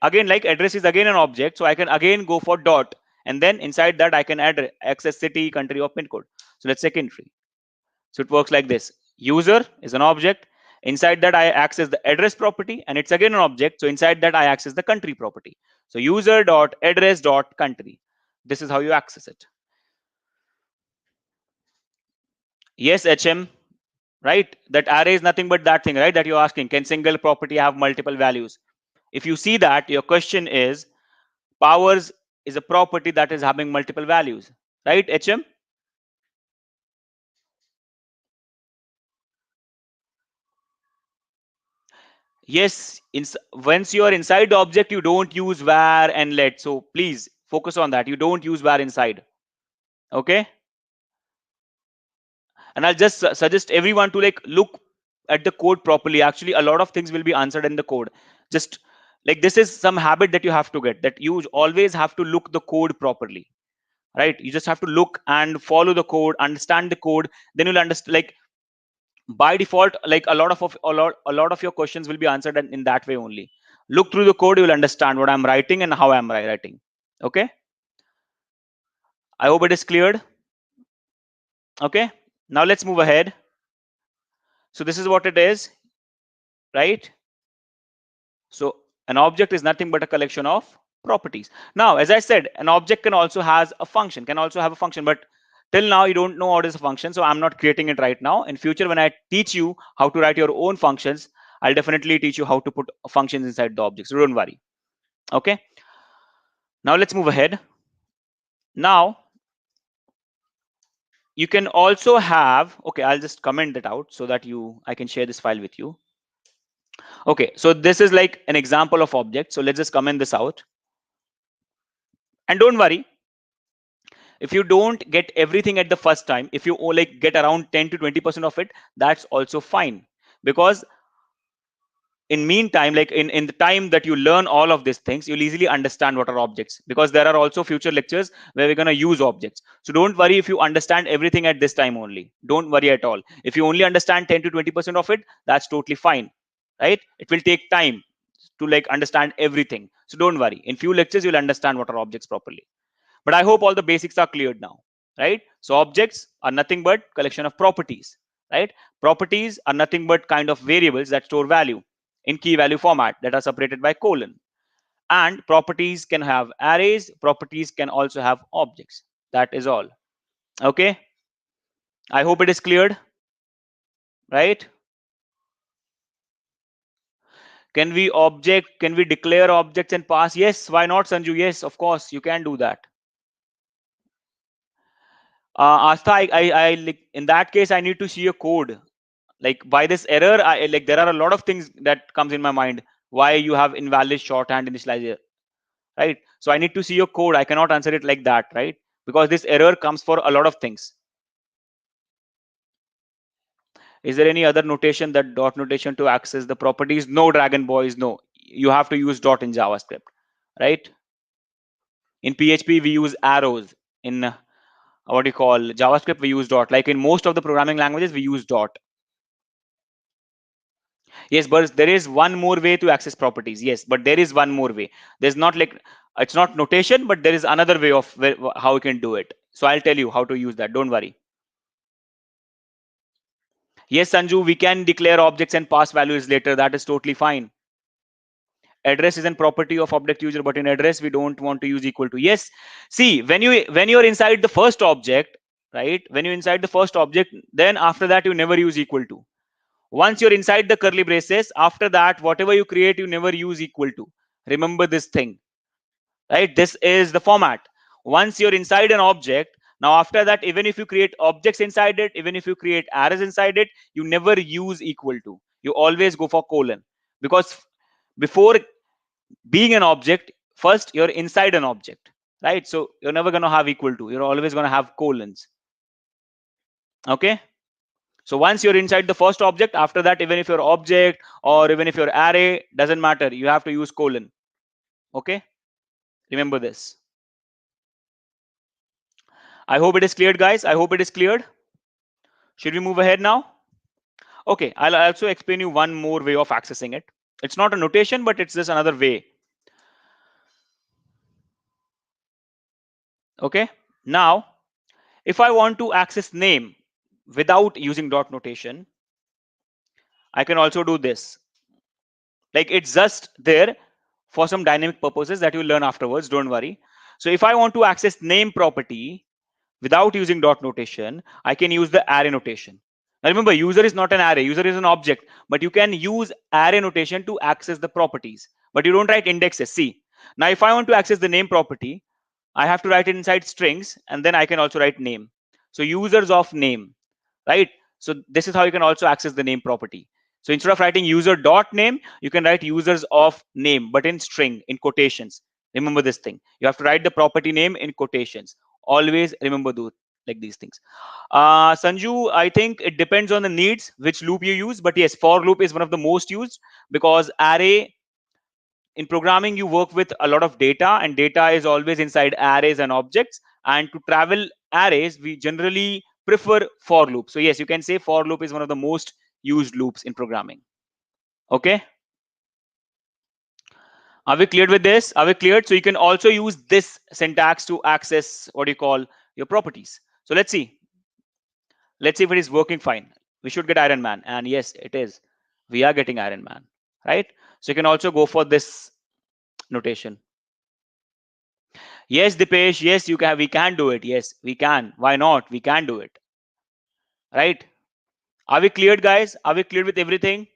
again like address is again an object. So I can again go for dot, and then inside that I can access city, country, or pin code. So let's say country. So it works like this. User is an object. Inside that I access the address property, and it's again an object. So inside that I access the country property. So user.address.country. This is how you access it. Yes, HM, right? That array is nothing but that thing, right? That you're asking. Can single property have multiple values? If you see that, your question is powers is a property that is having multiple values, right, HM? Yes, once you are inside the object, you don't use var and let. So please focus on that. You don't use var inside. Okay. And I'll just suggest everyone to like look at the code properly. Actually, a lot of things will be answered in the code. Just like this is some habit that you have to get, that you always have to look the code properly, right? You just have to look and follow the code, understand the code, then you'll understand. Like by default, like a lot of your questions will be answered in that way only. Look through the code, you'll understand what I'm writing and how I'm writing. Okay, I hope it is cleared. Okay, now let's move ahead. So this is what it is, right? So an object is nothing but a collection of properties. Now, as I said, an object can also has a function, can also have a function, but till now you don't know what is a function, so I'm not creating it right now. In future, when I teach you how to write your own functions, I'll definitely teach you how to put functions inside the object, so don't worry. Okay, now let's move ahead. Now you can also have, okay, I'll just comment that out so that I can share this file with you. Okay, so this is like an example of object, so let's just comment this out. And don't worry, if you don't get everything at the first time, if you like get around 10 to 20% of it, that's also fine. Because in meantime, like in the time that you learn all of these things, you'll easily understand what are objects, because there are also future lectures where we're going to use objects. So don't worry if you understand everything at this time only. Don't worry at all. If you only understand 10 to 20% of it, that's totally fine, right? It will take time to like understand everything. So don't worry. In few lectures, you'll understand what are objects properly. But I hope all the basics are cleared now, right? So objects are nothing but collection of properties, right? Properties are nothing but kind of variables that store value in key value format that are separated by colon. And properties can have arrays. Properties can also have objects. That is all. Okay. I hope it is cleared, right? Can we declare objects and pass? Yes. Why not, Sanju? Yes, of course, you can do that. Astha, like in that case, I need to see a code. Like by this error, like there are a lot of things that comes in my mind. Why you have invalid shorthand initializer, right? So I need to see your code. I cannot answer it like that, right? Because this error comes for a lot of things. Is there any other notation, that dot notation to access the properties? No, Dragon Boys, no. You have to use dot in JavaScript, right? In PHP, we use arrows. In what do you call JavaScript, we use dot. Like in most of the programming languages, we use dot. Yes, but there is one more way to access properties. Yes, but there is one more way. There's not like, it's not notation, but there is another way of how we can do it. So I'll tell you how to use that. Don't worry. Yes, Sanju, we can declare objects and pass values later. That is totally fine. Address is a property of object user, but in address we don't want to use equal to. Yes. See, when you're inside the first object, right? When you're inside the first object, then after that you never use equal to. Once you're inside the curly braces, after that, whatever you create, you never use equal to. Remember this thing, right? This is the format. Once you're inside an object, now after that, even if you create objects inside it, even if you create arrays inside it, you never use equal to. You always go for colon, because before being an object, first you're inside an object, right? So you're never going to have equal to. You're always going to have colons. Okay. So once you're inside the first object, after that, even if your object or even if your array, doesn't matter, you have to use colon. Okay, remember this. I hope it is cleared, guys. I hope it is cleared. Should we move ahead now? Okay, I'll also explain you one more way of accessing it. It's not a notation, but it's just another way. Okay, now if I want to access name without using dot notation, I can also do this. Like it's just there for some dynamic purposes that you'll learn afterwards. Don't worry. So if I want to access name property without using dot notation, I can use the array notation. Now remember, user is not an array, user is an object, but you can use array notation to access the properties, but you don't write indexes. See, now if I want to access the name property, I have to write it inside strings, and then I can also write name. So users of name, right? So this is how you can also access the name property. So instead of writing user dot name, you can write users of name, but in string, in quotations. Remember this thing. You have to write the property name in quotations. Always remember like these things. Sanju, I think it depends on the needs which loop you use, but yes, for loop is one of the most used, because array, in programming you work with a lot of data, and data is always inside arrays and objects, and to travel arrays we generally prefer for loop. So yes, you can say for loop is one of the most used loops in programming. Okay, are we cleared with this? Are we cleared? So you can also use this syntax to access what you call your properties. So let's see if it is working fine. We should get Iron Man, and yes, it is. We are getting Iron Man, right? So you can also go for this notation. Yes, Dipesh, yes, you can. We can do it. Yes, we can. Why not? We can do it, right? Are we cleared, guys? Are we cleared with everything?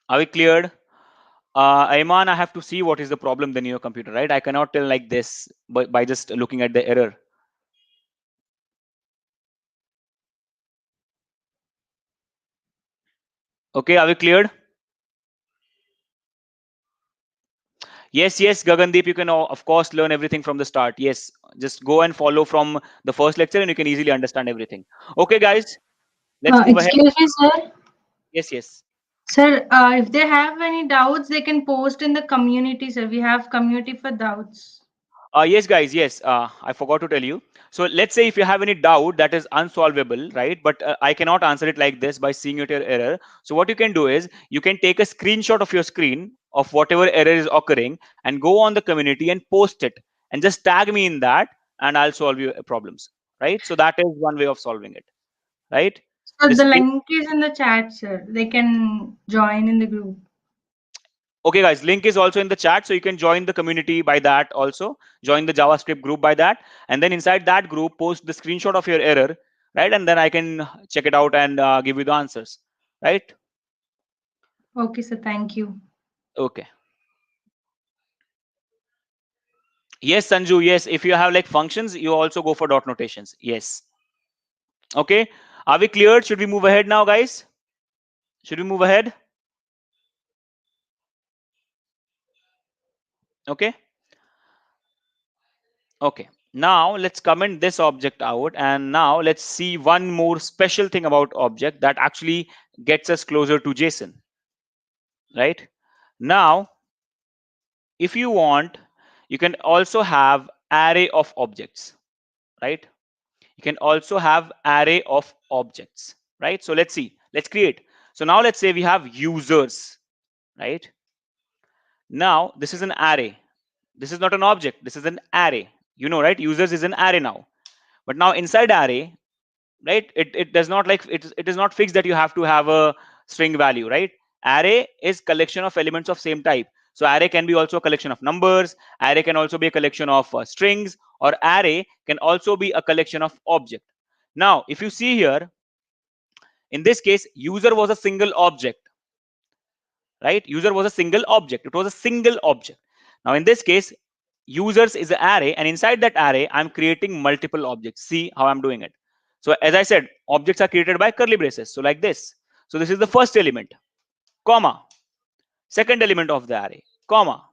Are we cleared? Ayman, I have to see what is the problem then in your computer, right? I cannot tell like this by just looking at the error. Okay, are we cleared? Yes, yes, Gagandeep, you can of course learn everything from the start. Yes, just go and follow from the first lecture and you can easily understand everything. Okay, guys, let's move ahead. Excuse me, sir. Yes, yes. Sir, if they have any doubts, they can post in the community, sir. We have community for doubts. Yes, guys, yes. I forgot to tell you. So let's say if you have any doubt that is unsolvable, right? But I cannot answer it like this by seeing your error. So what you can do is you can take a screenshot of your screen of whatever error is occurring and go on the community and post it and just tag me in that, and I'll solve your problems, right? So that is one way of solving it, right? So the Just link is in the chat, sir. They can join in the group. Okay, guys, link is also in the chat, so you can join the community by that also. Join the JavaScript group by that, and then inside that group, post the screenshot of your error, right? And then I can check it out and give you the answers, right? Okay, sir. Thank you. Okay. Yes, Sanju. Yes, if you have like functions, you also go for dot notations. Yes. Okay. Are we cleared? Should we move ahead now, guys? Should we move ahead? Okay. Okay. Now let's comment this object out, and now let's see one more special thing about object that actually gets us closer to JSON, right? Now, if you want, you can also have array of objects, right? You can also have array of objects, right? So let's see. Let's create. So now let's say we have users, right? Now this is an array. This is not an object. This is an array. You know, right? Users is an array now. But now inside array, right, it does not like it is not fixed that you have to have a string value, right? Array is collection of elements of same type. So array can be also a collection of numbers, array can also be a collection of strings, or array can also be a collection of object. Now if you see here, in this case user was a single object, right? User was a single object, it was a single object. Now in this case users is an array, and inside that array I'm creating multiple objects. See how I'm doing it. So as I said, objects are created by curly braces, so like this. So this is the first element, comma, second element of the array, comma,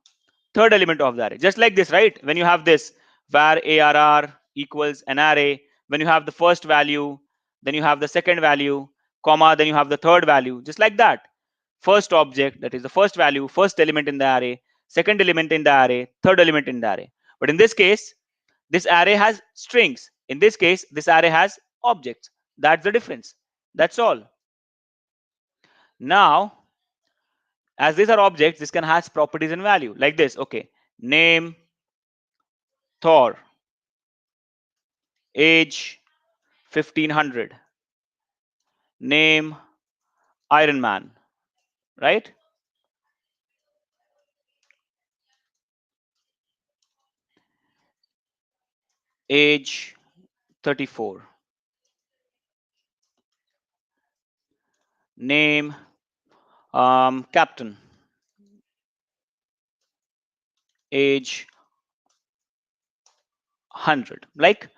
third element of the array, just like this, right? When you have this var arr equals an array, when you have the first value, then you have the second value, comma, then you have the third value, just like that. First object, that is the first value, first element in the array, second element in the array, third element in the array. But in this case, this array has strings. In this case, this array has objects. That's the difference. That's all. Now, as these are objects, this can has properties and value like this. Okay, name, Thor, age 1500, name, Iron Man, right? Age 34, name, Captain, age 100. Like,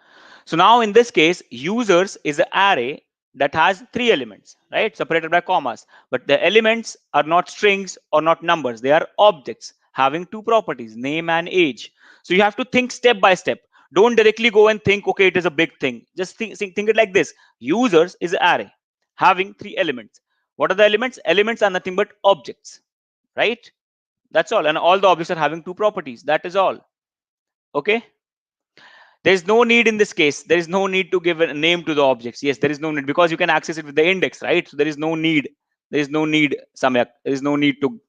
so now in this case, users is an array that has three elements, right? Separated by commas. But the elements are not strings or not numbers. They are objects having two properties, name and age. So you have to think step by step. Don't directly go and think, okay, it is a big thing. Just think it like this. Users is an array having three elements. What are the elements? Elements are nothing but objects, right? That's all. And all the objects are having two properties. That is all. Okay. There is no need in this case. There is no need to give a name to the objects. Yes, there is no need because you can access it with the index, right? So there is no need. There is no need, Samyak. There is no need to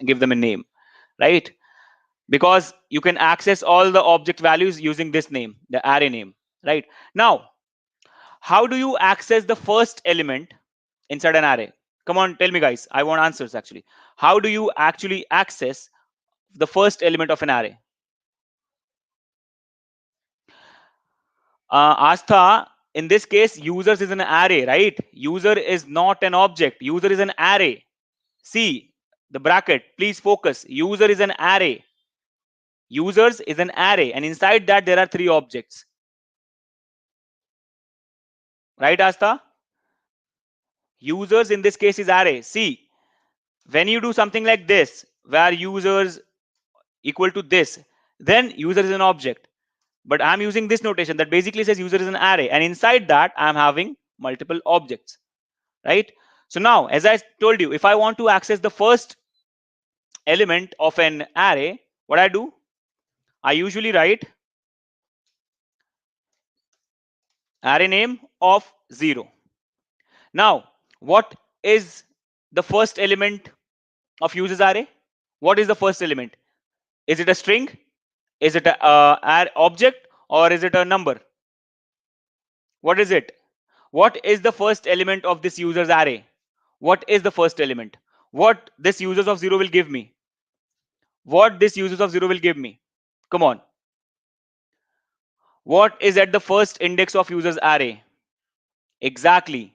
give them a name, right? Because you can access all the object values using this name, the array name, right? Now, how do you access the first element inside an array? Come on, tell me, guys. I want answers actually. How do you actually access the first element of an array? Astha, in this case, users is an array, right? User is not an object. User is an array. See the bracket. Please focus. User is an array. Users is an array, and inside that there are three objects. Right, Astha? Users in this case is array. See, when you do something like this, where users equal to this, then user is an object. But I'm using this notation that basically says user is an array, and inside that I'm having multiple objects, right? So now, as I told you, if I want to access the first element of an array, what I do? I usually write array name of 0. Now, what is the first element of users array? What is the first element? Is it a string? Is it a object, or is it a number? What is it? What is the first element of this users array? What is the first element? What this users of 0 will give me? What this users of 0 will give me? Come on. What is at the first index of users array? Exactly.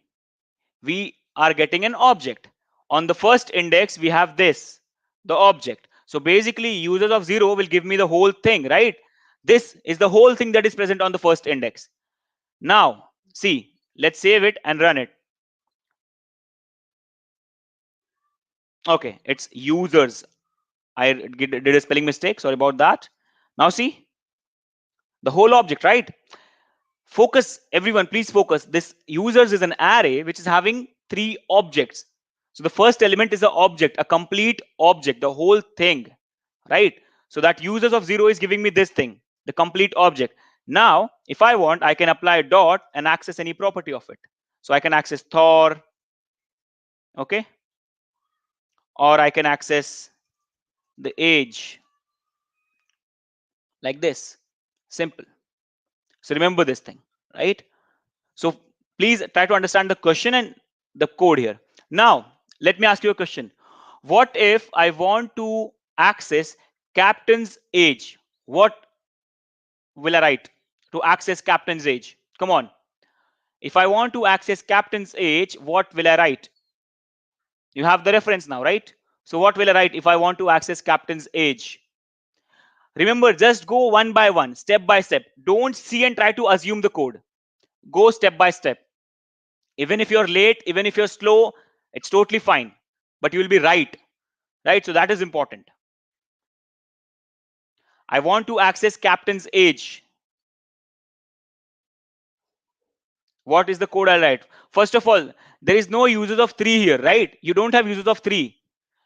We are getting an object. On the first index, we have this, the object. So basically, users of 0 will give me the whole thing, right? This is the whole thing that is present on the first index. Now, see, let's save it and run it. Okay, it's users. I did a spelling mistake. Sorry about that. Now see, the whole object, right? Focus, everyone, please focus. This users is an array which is having three objects. So the first element is an object, a complete object, the whole thing, right? So that users of 0 is giving me this thing, the complete object. Now, if I want, I can apply a dot and access any property of it. So I can access Thor, okay? Or I can access the age like this. Simple. So remember this thing, right? So please try to understand the question and the code here. Now, let me ask you a question. What if I want to access captain's age? What will I write to access captain's age? Come on. If I want to access captain's age, what will I write? You have the reference now, right? So what will I write if I want to access captain's age? Remember, just go one by one, step by step. Don't see and try to assume the code. Go step by step. Even if you're late, even if you're slow, it's totally fine, but you will be right. So that is important. I want to access captain's age. What is the code I'll write? First of all, there is no users of 3 here, right? You don't have users of 3.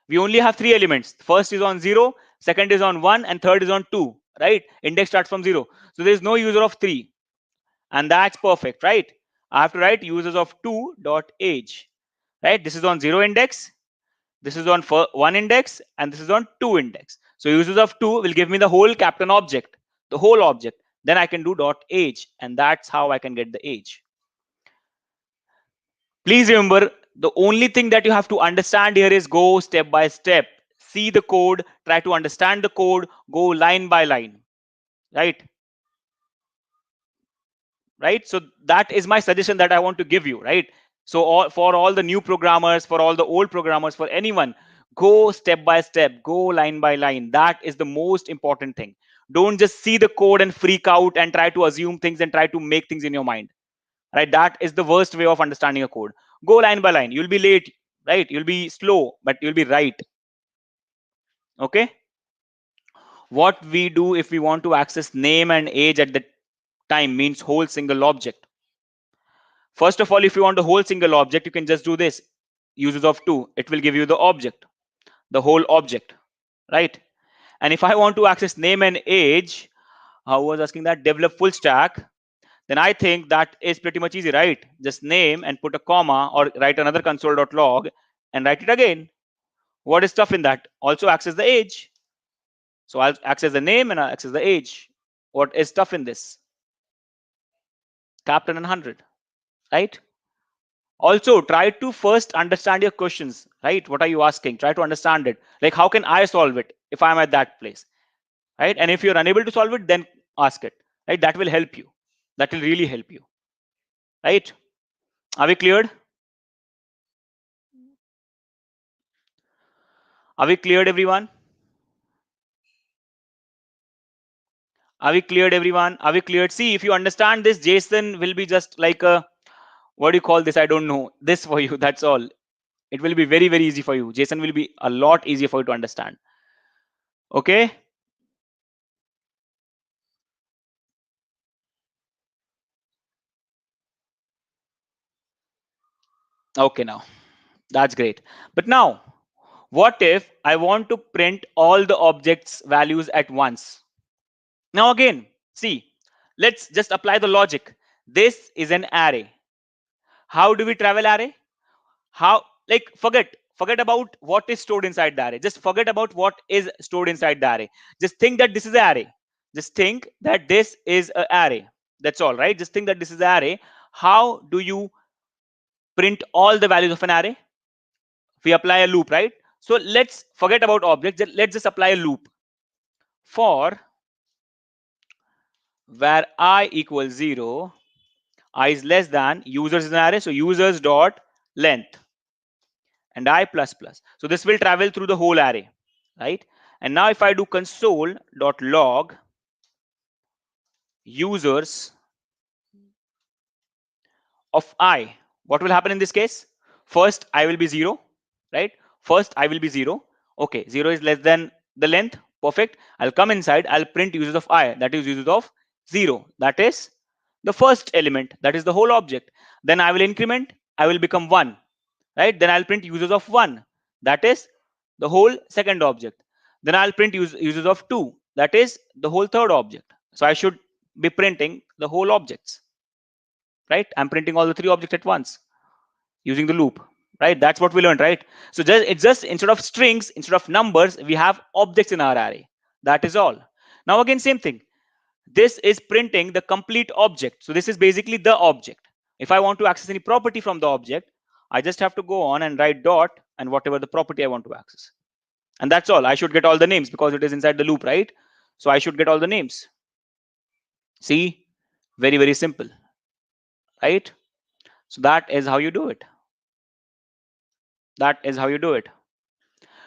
We only have 3 elements. First is on 0, second is on 1, and third is on 2, right? Index starts from 0. So there is no user of 3, and that's perfect, right? I have to write users of 2 dot age, right? This is on 0 index, this is on 1 index, and this is on 2 index. So users of 2 will give me the whole captain object, the whole object. Then I can do dot age, and that's how I can get the age. Please remember, the only thing that you have to understand here is go step by step. See the code, try to understand the code, go line by line, right? Right? So that is my suggestion that I want to give you, right? So for all the new programmers, for all the old programmers, for anyone, go step by step, go line by line. That is the most important thing. Don't just see the code and freak out and try to assume things and try to make things in your mind, right? That is the worst way of understanding a code. Go line by line. You'll be late, right? You'll be slow, but you'll be right. Okay. what we do if we want to access name and age at the time, means whole single object. First of all, if you want the whole single object, you can just do this, uses of 2. It will give you the object, the whole object, right? And if I want to access name and age, I was asking that develop full stack, then I think that is pretty much easy, right? Just name and put a comma, or write another console.log and write it again. What is tough in that? Also access the age. So I'll access the name and I'll access the age. What is tough in this? Captain and 100, right? Also try to first understand your questions, right? What are you asking? Try to understand it. Like, how can I solve it if I'm at that place, right? And if you're unable to solve it, then ask it, right? That will help you. That will really help you, right? Are we cleared? Are we cleared, everyone? Are we cleared, everyone? Are we cleared? See, if you understand this, JSON will be just like a, what do you call this? I don't know. This for you. That's all. It will be very, very easy for you. JSON will be a lot easier for you to understand. Okay. Okay, now that's great. But now, what if I want to print all the objects values at once? Now again, see, let's just apply the logic. This is an array. How do we travel array? How, like, forget about what is stored inside the array. Just forget about what is stored inside the array. Just think that this is an array. Just think that this is an array. That's all, right? Just think that this is an array. How do you print all the values of an array? We apply a loop, right? So let's forget about objects. Let's just apply a loop for where I equals 0, I is less than, users is an array, so users dot length, and I plus plus. So this will travel through the whole array, right? And now if I do console dot log users of I, what will happen in this case? First I will be 0, right? First I will be 0. Okay, 0 is less than the length. Perfect. I'll come inside, I'll print users of I, that is users of 0. That is the first element, that is the whole object. Then I will increment, I will become 1, right? Then I'll print users of 1, that is the whole second object. Then I'll print users of 2, that is the whole third object. So I should be printing the whole objects, right? I'm printing all the 3 objects at once using the loop, right? That's what we learned, right? So it's just instead of strings, instead of numbers, we have objects in our array. That is all. Now again, same thing. This is printing the complete object. So this is basically the object. If I want to access any property from the object, I just have to go on and write dot and whatever the property I want to access. And that's all. I should get all the names because it is inside the loop, right? So I should get all the names. See, very, very simple, right? So that is how you do it. That is how you do it.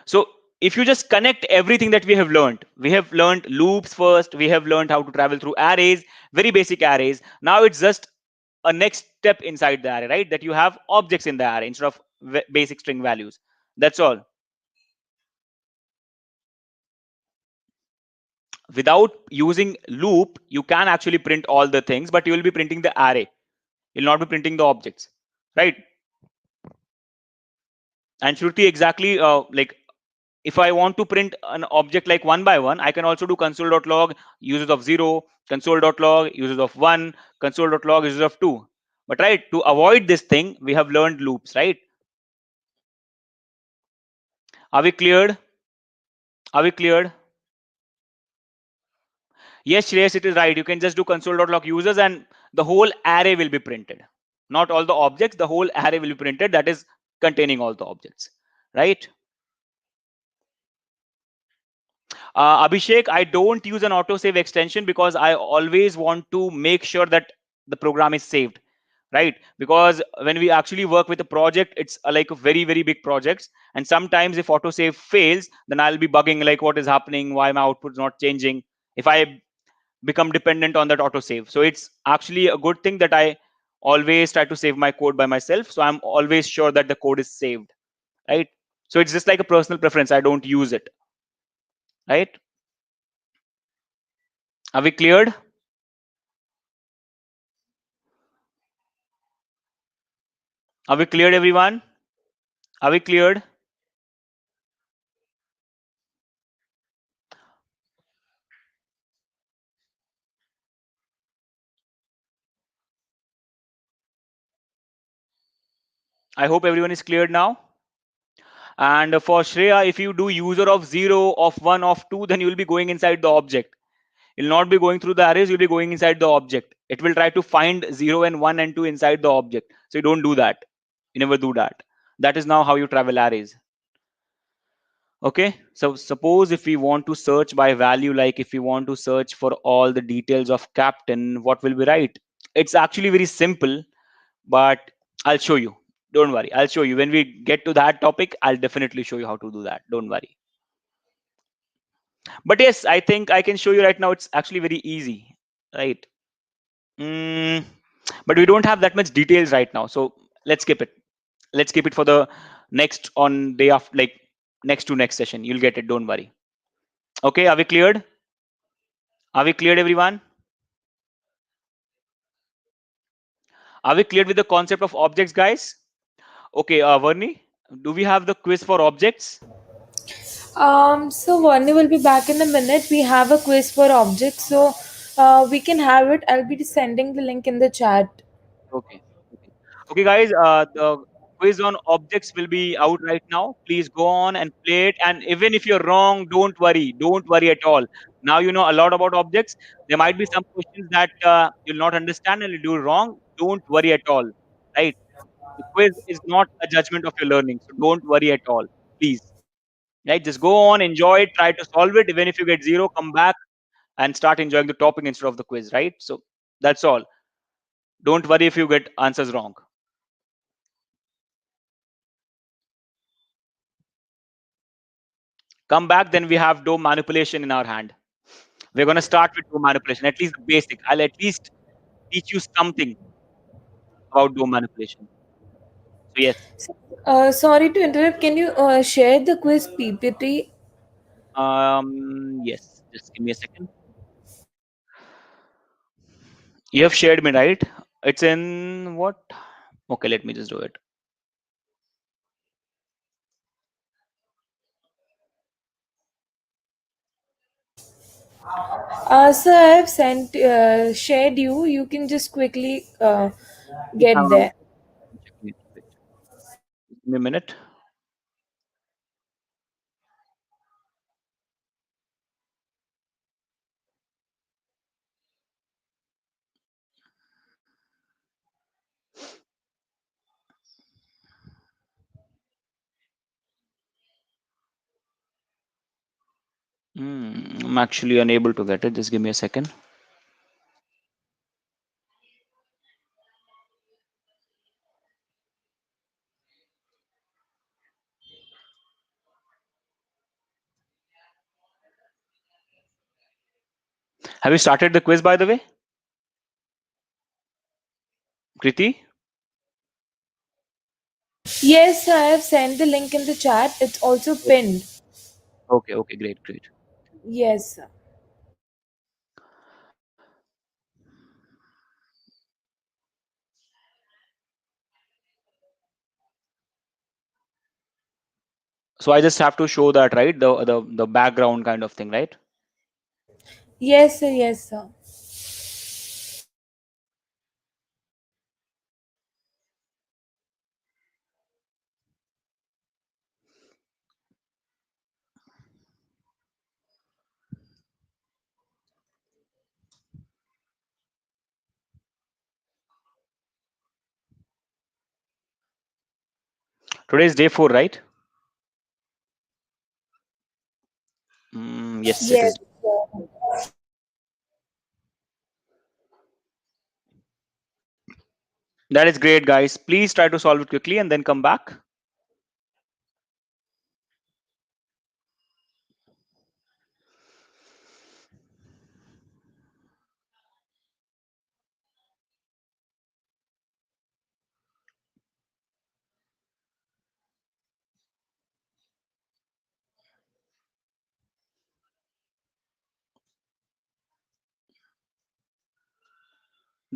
So if you just connect everything that we have learned loops first, we have learned how to travel through arrays, very basic arrays. Now it's just a next step inside the array, right? That you have objects in the array instead of basic string values. That's all. Without using loop, you can actually print all the things, but you will be printing the array. You'll not be printing the objects, right? And Shruti, exactly like if I want to print an object like 1 by 1, I can also do console.log users of 0, console.log users of 1, console.log users of 2. But right, to avoid this thing, we have learned loops, right? Are we cleared? Are we cleared? Yes, Shreyas, it is right. You can just do console.log users and the whole array will be printed. Not all the objects, the whole array will be printed. That is containing all the objects, right? Abhishek, I don't use an autosave extension because I always want to make sure that the program is saved, right? Because when we actually work with a project, it's like a very, very big projects. And sometimes if autosave fails, then I'll be bugging like what is happening, why my output is not changing, if I become dependent on that autosave. So it's actually a good thing that I always try to save my code by myself. So I'm always sure that the code is saved, right? So it's just like a personal preference. I don't use it, right? Are we cleared? Are we cleared, everyone? Are we cleared? I hope everyone is cleared now. And for Shreya, if you do user of 0, of 1, of 2, then you will be going inside the object. You'll not be going through the arrays, you'll be going inside the object. It will try to find 0 and 1 and 2 inside the object. So you don't do that. You never do that. That is now how you travel arrays. Okay, so suppose if we want to search by value, like if we want to search for all the details of captain, what will we write? It's actually very simple, but I'll show you. Don't worry, I'll show you when we get to that topic. I'll definitely show you how to do that. Don't worry. But yes, I think I can show you right now. It's actually very easy, right? mm, but we don't have that much details right now, so let's skip it. Let's keep it for the next on day of, like, next to next session. You'll get it, don't worry. Okay, are we cleared? Are we cleared, everyone? Are we cleared with the concept of objects, guys? Okay, Varni, do we have the quiz for objects? So Varney will be back in a minute. We have a quiz for objects, so we can have it. I'll be sending the link in the chat. Okay. Okay. Okay, guys. The quiz on objects will be out right now. Please go on and play it. And even if you're wrong, don't worry. Don't worry at all. Now you know a lot about objects. There might be some questions that you'll not understand and you'll do wrong. Don't worry at all. Right? The quiz is not a judgment of your learning, so don't worry at all. Please. Right? Just go on, enjoy it, try to solve it. Even if you get zero, come back and start enjoying the topic instead of the quiz. Right? So that's all. Don't worry if you get answers wrong. Come back, then we have DOM manipulation in our hand. We're going to start with DOM manipulation, at least the basic. I'll at least teach you something about DOM manipulation. So yes, Sorry to interrupt. Can you share the quiz PPT? yes. Just give me a second. You have shared me, right? It's in what? Okay, let me just do it. So I have sent shared you. You can just quickly get Um, there. Checking it. Wait, give me a minute. I'm actually unable to get it. Just give me a second. Have you started the quiz, by the way, Kriti? Yes, I have sent the link in the chat. It's also pinned. Okay, okay, great, great. Yes. So I just have to show that, right? The background kind of thing, right? Yes, sir. Yes, sir. Today is day 4, right? Yes, it Yes. is. Sir. That is great, guys. Please try to solve it quickly and then come back.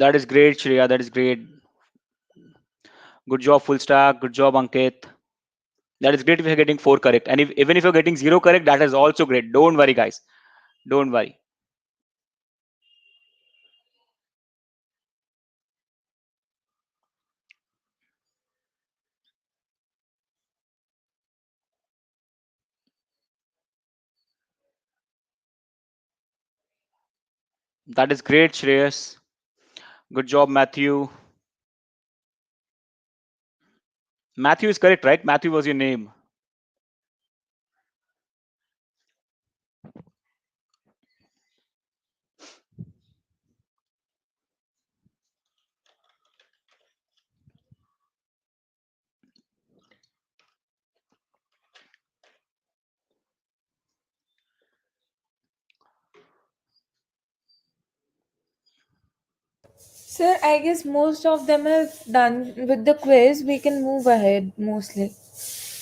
That is great, Shreya. That is great. Good job, full stack. Good job, Ankit. That is great if you're getting 4 correct. And even if you're getting 0 correct, that is also great. Don't worry, guys. Don't worry. That is great, Shreyas. Good job, Matthew. Matthew is correct, right? Matthew was your name. Sir, I guess most of them have done with the quiz. We can move ahead mostly.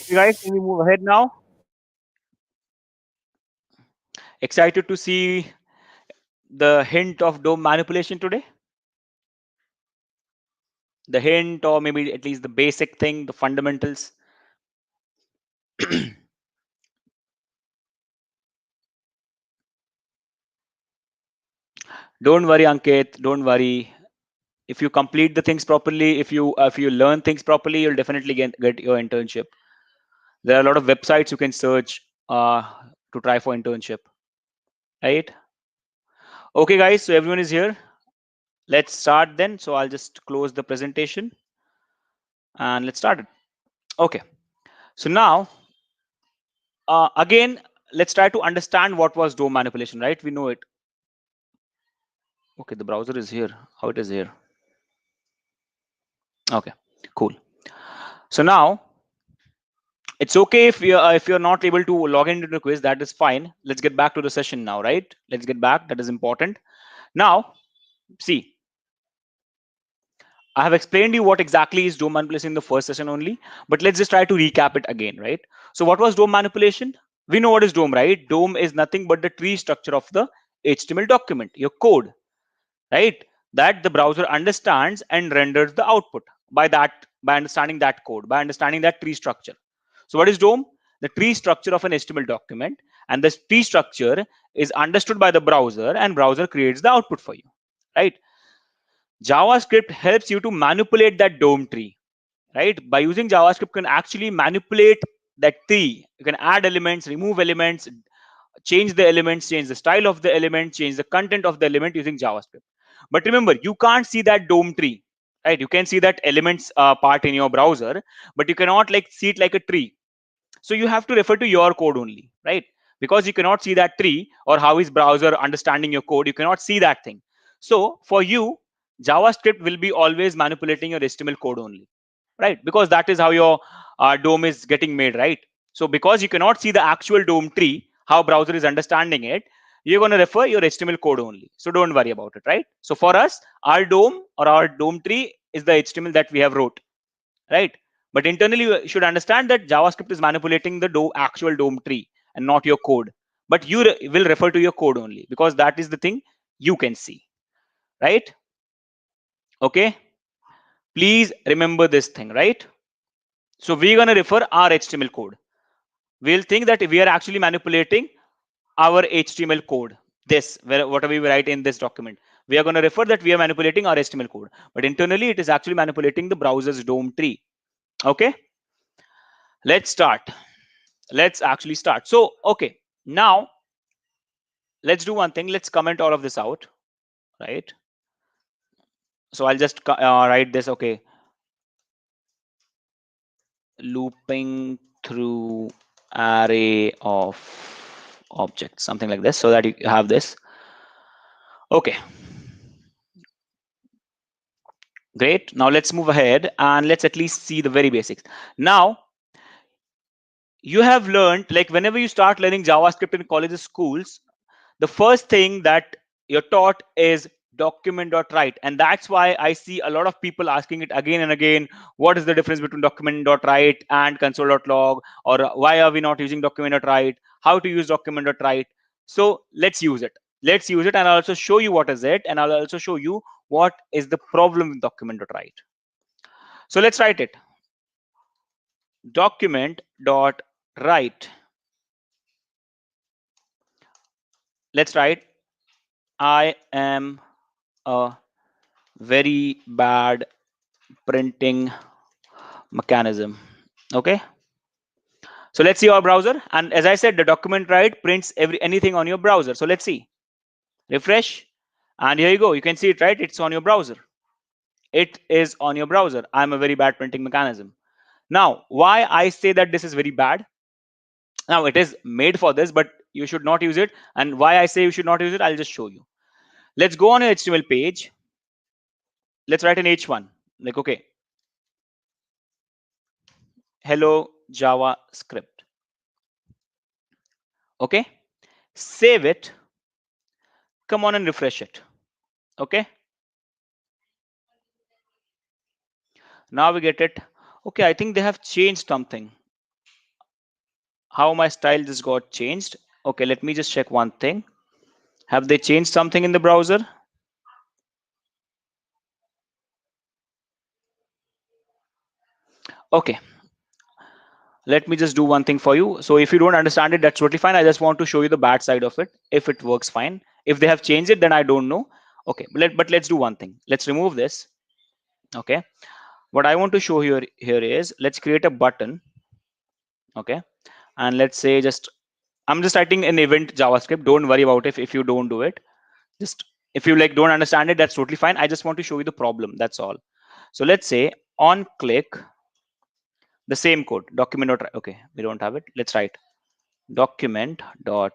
Okay, guys, can we move ahead now? Excited to see the hint of DOM manipulation today? The hint, or maybe at least the basic thing, the fundamentals. Don't worry, Ankit. Don't worry. If you complete the things properly, if you learn things properly, you'll definitely get your internship. There are a lot of websites you can search to try for internship, right? Okay, guys. So everyone is here. Let's start then. So I'll just close the presentation and let's start it. Okay. So now, again, let's try to understand what was DOM manipulation, right? We know it. Okay, the browser is here. How it is here? Okay, cool. So now it's okay if you're not able to log into the quiz. That is fine. Let's get back to the session now, right? Let's get back. That is important. Now, see, I have explained you what exactly is DOM manipulation in the first session only, but let's just try to recap it again, right? So what was DOM manipulation? We know what is DOM, right? DOM is nothing but the tree structure of the HTML document, your code, right? That the browser understands and renders the output by understanding that code, by understanding that tree structure. So what is DOM? The tree structure of an HTML document, and this tree structure is understood by the browser, and browser creates the output for you, right? JavaScript helps you to manipulate that DOM tree, right? By using JavaScript, you can actually manipulate that tree. You can add elements, remove elements, change the elements, change the style of the element, change the content of the element using JavaScript. But remember, you can't see that DOM tree, right? You can see that elements part in your browser, but you cannot like see it like a tree. So you have to refer to your code only, right? Because you cannot see that tree, or how is browser understanding your code, you cannot see that thing. So for you, JavaScript will be always manipulating your HTML code only, right? Because that is how your DOM is getting made, right? So because you cannot see the actual DOM tree, how browser is understanding it, you're going to refer your HTML code only. So don't worry about it, right? So for us, our DOM or our DOM tree is the HTML that we have wrote, right? But internally, you should understand that JavaScript is manipulating the actual DOM tree and not your code. But you will refer to your code only, because that is the thing you can see, right? Okay. Please remember this thing, right? So we're going to refer our HTML code. We'll think that we are actually manipulating our HTML code. Whatever we write in this document, we are going to refer that we are manipulating our HTML code. But internally, it is actually manipulating the browser's DOM tree. Okay. Let's start. Let's actually start. So, okay, now let's do one thing. Let's comment all of this out, right? So I'll just write this. Okay, looping through array of objects, something like this, so that you have this. Okay, great. Now let's move ahead and let's at least see the very basics. Now you have learned, like whenever you start learning JavaScript in colleges, schools, the first thing that you're taught is document.write, and that's why I see a lot of people asking it again and again. What is the difference between document.write and console.log, or why are we not using document.write, how to use document.write? So let's use it. Let's use it, and I'll also show you what is it, and I'll also show you what is the problem with document.write. So let's write it. Document.write. Let's write, I am a very bad printing mechanism. Okay. So let's see our browser. And as I said, the document.write prints anything on your browser. So let's see. Refresh. And here you go. You can see it, right? It's on your browser. It is on your browser. I'm a very bad printing mechanism. Now, why I say that this is very bad? Now, it is made for this, but you should not use it. And why I say you should not use it, I'll just show you. Let's go on an HTML page. Let's write an H1. Like, okay, hello JavaScript. Okay, save it. Come on and refresh it. Okay, now we get it. Okay, I think they have changed something. How my style just got changed. Okay, let me just check one thing. Have they changed something in the browser? Okay, let me just do one thing for you. So if you don't understand it, that's totally fine. I just want to show you the bad side of it. If it works, fine. If they have changed it, then I don't know. Okay, but let's do one thing. Let's remove this. Okay, what I want to show here is, let's create a button. Okay, and let's say I'm just writing an event JavaScript. Don't worry about it if you don't do it. Just if you like don't understand it, that's totally fine. I just want to show you the problem. That's all. So let's say on click, the same code, document dot. Okay, we don't have it. Let's write document dot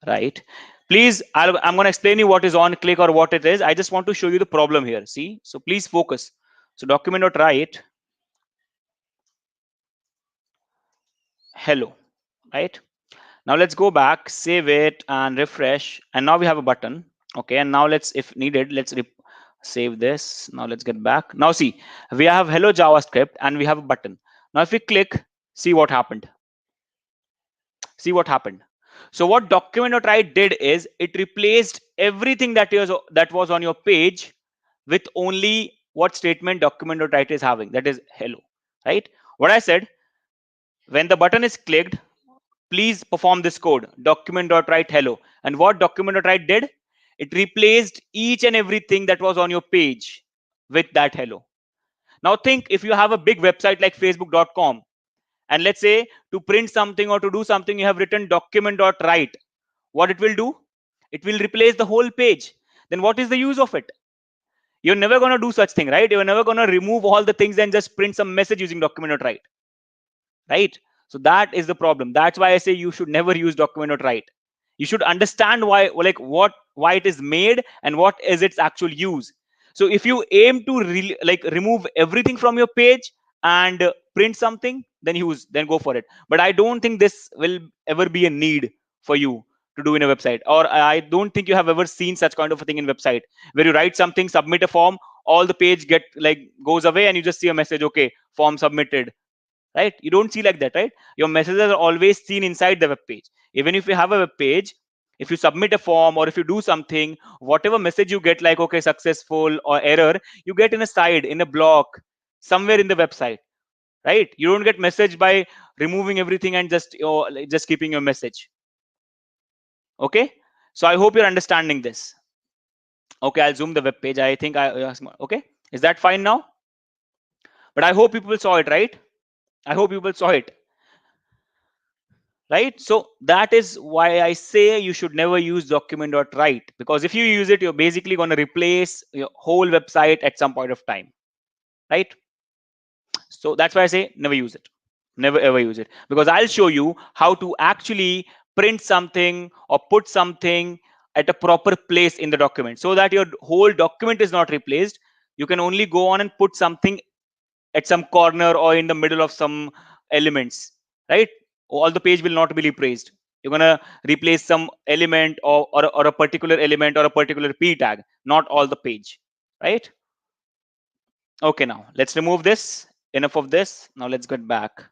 write. Please, I'm going to explain you what is on click or what it is. I just want to show you the problem here. See, so please focus. So document dot write hello, right? Now let's go back, save it and refresh, and now we have a button. Okay, and now let's, if needed, let's save this. Now let's get back. Now see, we have hello JavaScript and we have a button. Now if we click, see what happened. See what happened. So what document.write did is it replaced everything that was on your page with only what statement document.write is having, that is hello, right? What I said, when the button is clicked, please perform this code, document.write hello. And what document.write did, it replaced each and everything that was on your page with that hello. Now think, if you have a big website like facebook.com, and let's say to print something or to do something, you have written document.write, what it will do, it will replace the whole page. Then what is the use of it? You're never going to do such thing, right? You're never going to remove all the things and just print some message using document.write, right? So that is the problem. That's why I say you should never use document.write. You should understand why, like why it is made and what is its actual use. So if you aim to remove everything from your page and print something, then go for it. But I don't think this will ever be a need for you to do in a website, or I don't think you have ever seen such kind of a thing in website where you write something, submit a form, all the page goes away and you just see a message, okay, form submitted, right? You don't see like that, right? Your messages are always seen inside the web page. Even if you have a web page, if you submit a form or if you do something, whatever message you get, like okay, successful or error, you get in a side, in a block, somewhere in the website, right? You don't get message by removing everything and just keeping your message. Okay, so I hope you're understanding this. Okay, I'll zoom the web page. I think okay, is that fine now? But I hope people saw it, right? I hope people saw it, right? So that is why I say you should never use document.write, because if you use it, you're basically going to replace your whole website at some point of time, right? So that's why I say never use it. Never ever use it, because I'll show you how to actually print something or put something at a proper place in the document so that your whole document is not replaced. You can only go on and put something at some corner or in the middle of some elements, right? All the page will not be replaced. You're going to replace some element or a particular element or a particular p tag, not all the page, right? Okay, now let's remove this. Enough of this. Now let's get back.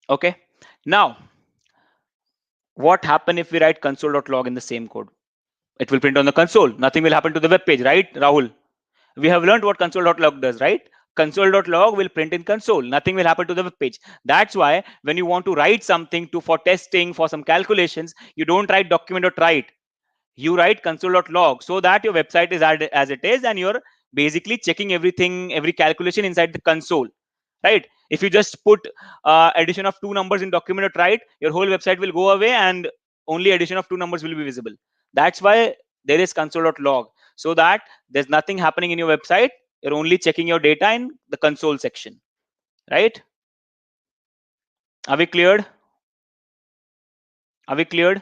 Okay, now What happen if we write console.log in the same code? It will print on the console. Nothing will happen to the web page, right, Rahul? We have learned what console.log does, right? Console.log will print in console. Nothing will happen to the web page. That's why when you want to write something to for testing, for some calculations, you don't write document.write. You write console.log so that your website is as it is, and you're basically checking everything, every calculation inside the console, right? If you just put addition of two numbers in document.write, your whole website will go away and only addition of two numbers will be visible. That's why there is console.log, so that there's nothing happening in your website. You're only checking your data in the console section, right? Are we cleared? Are we cleared?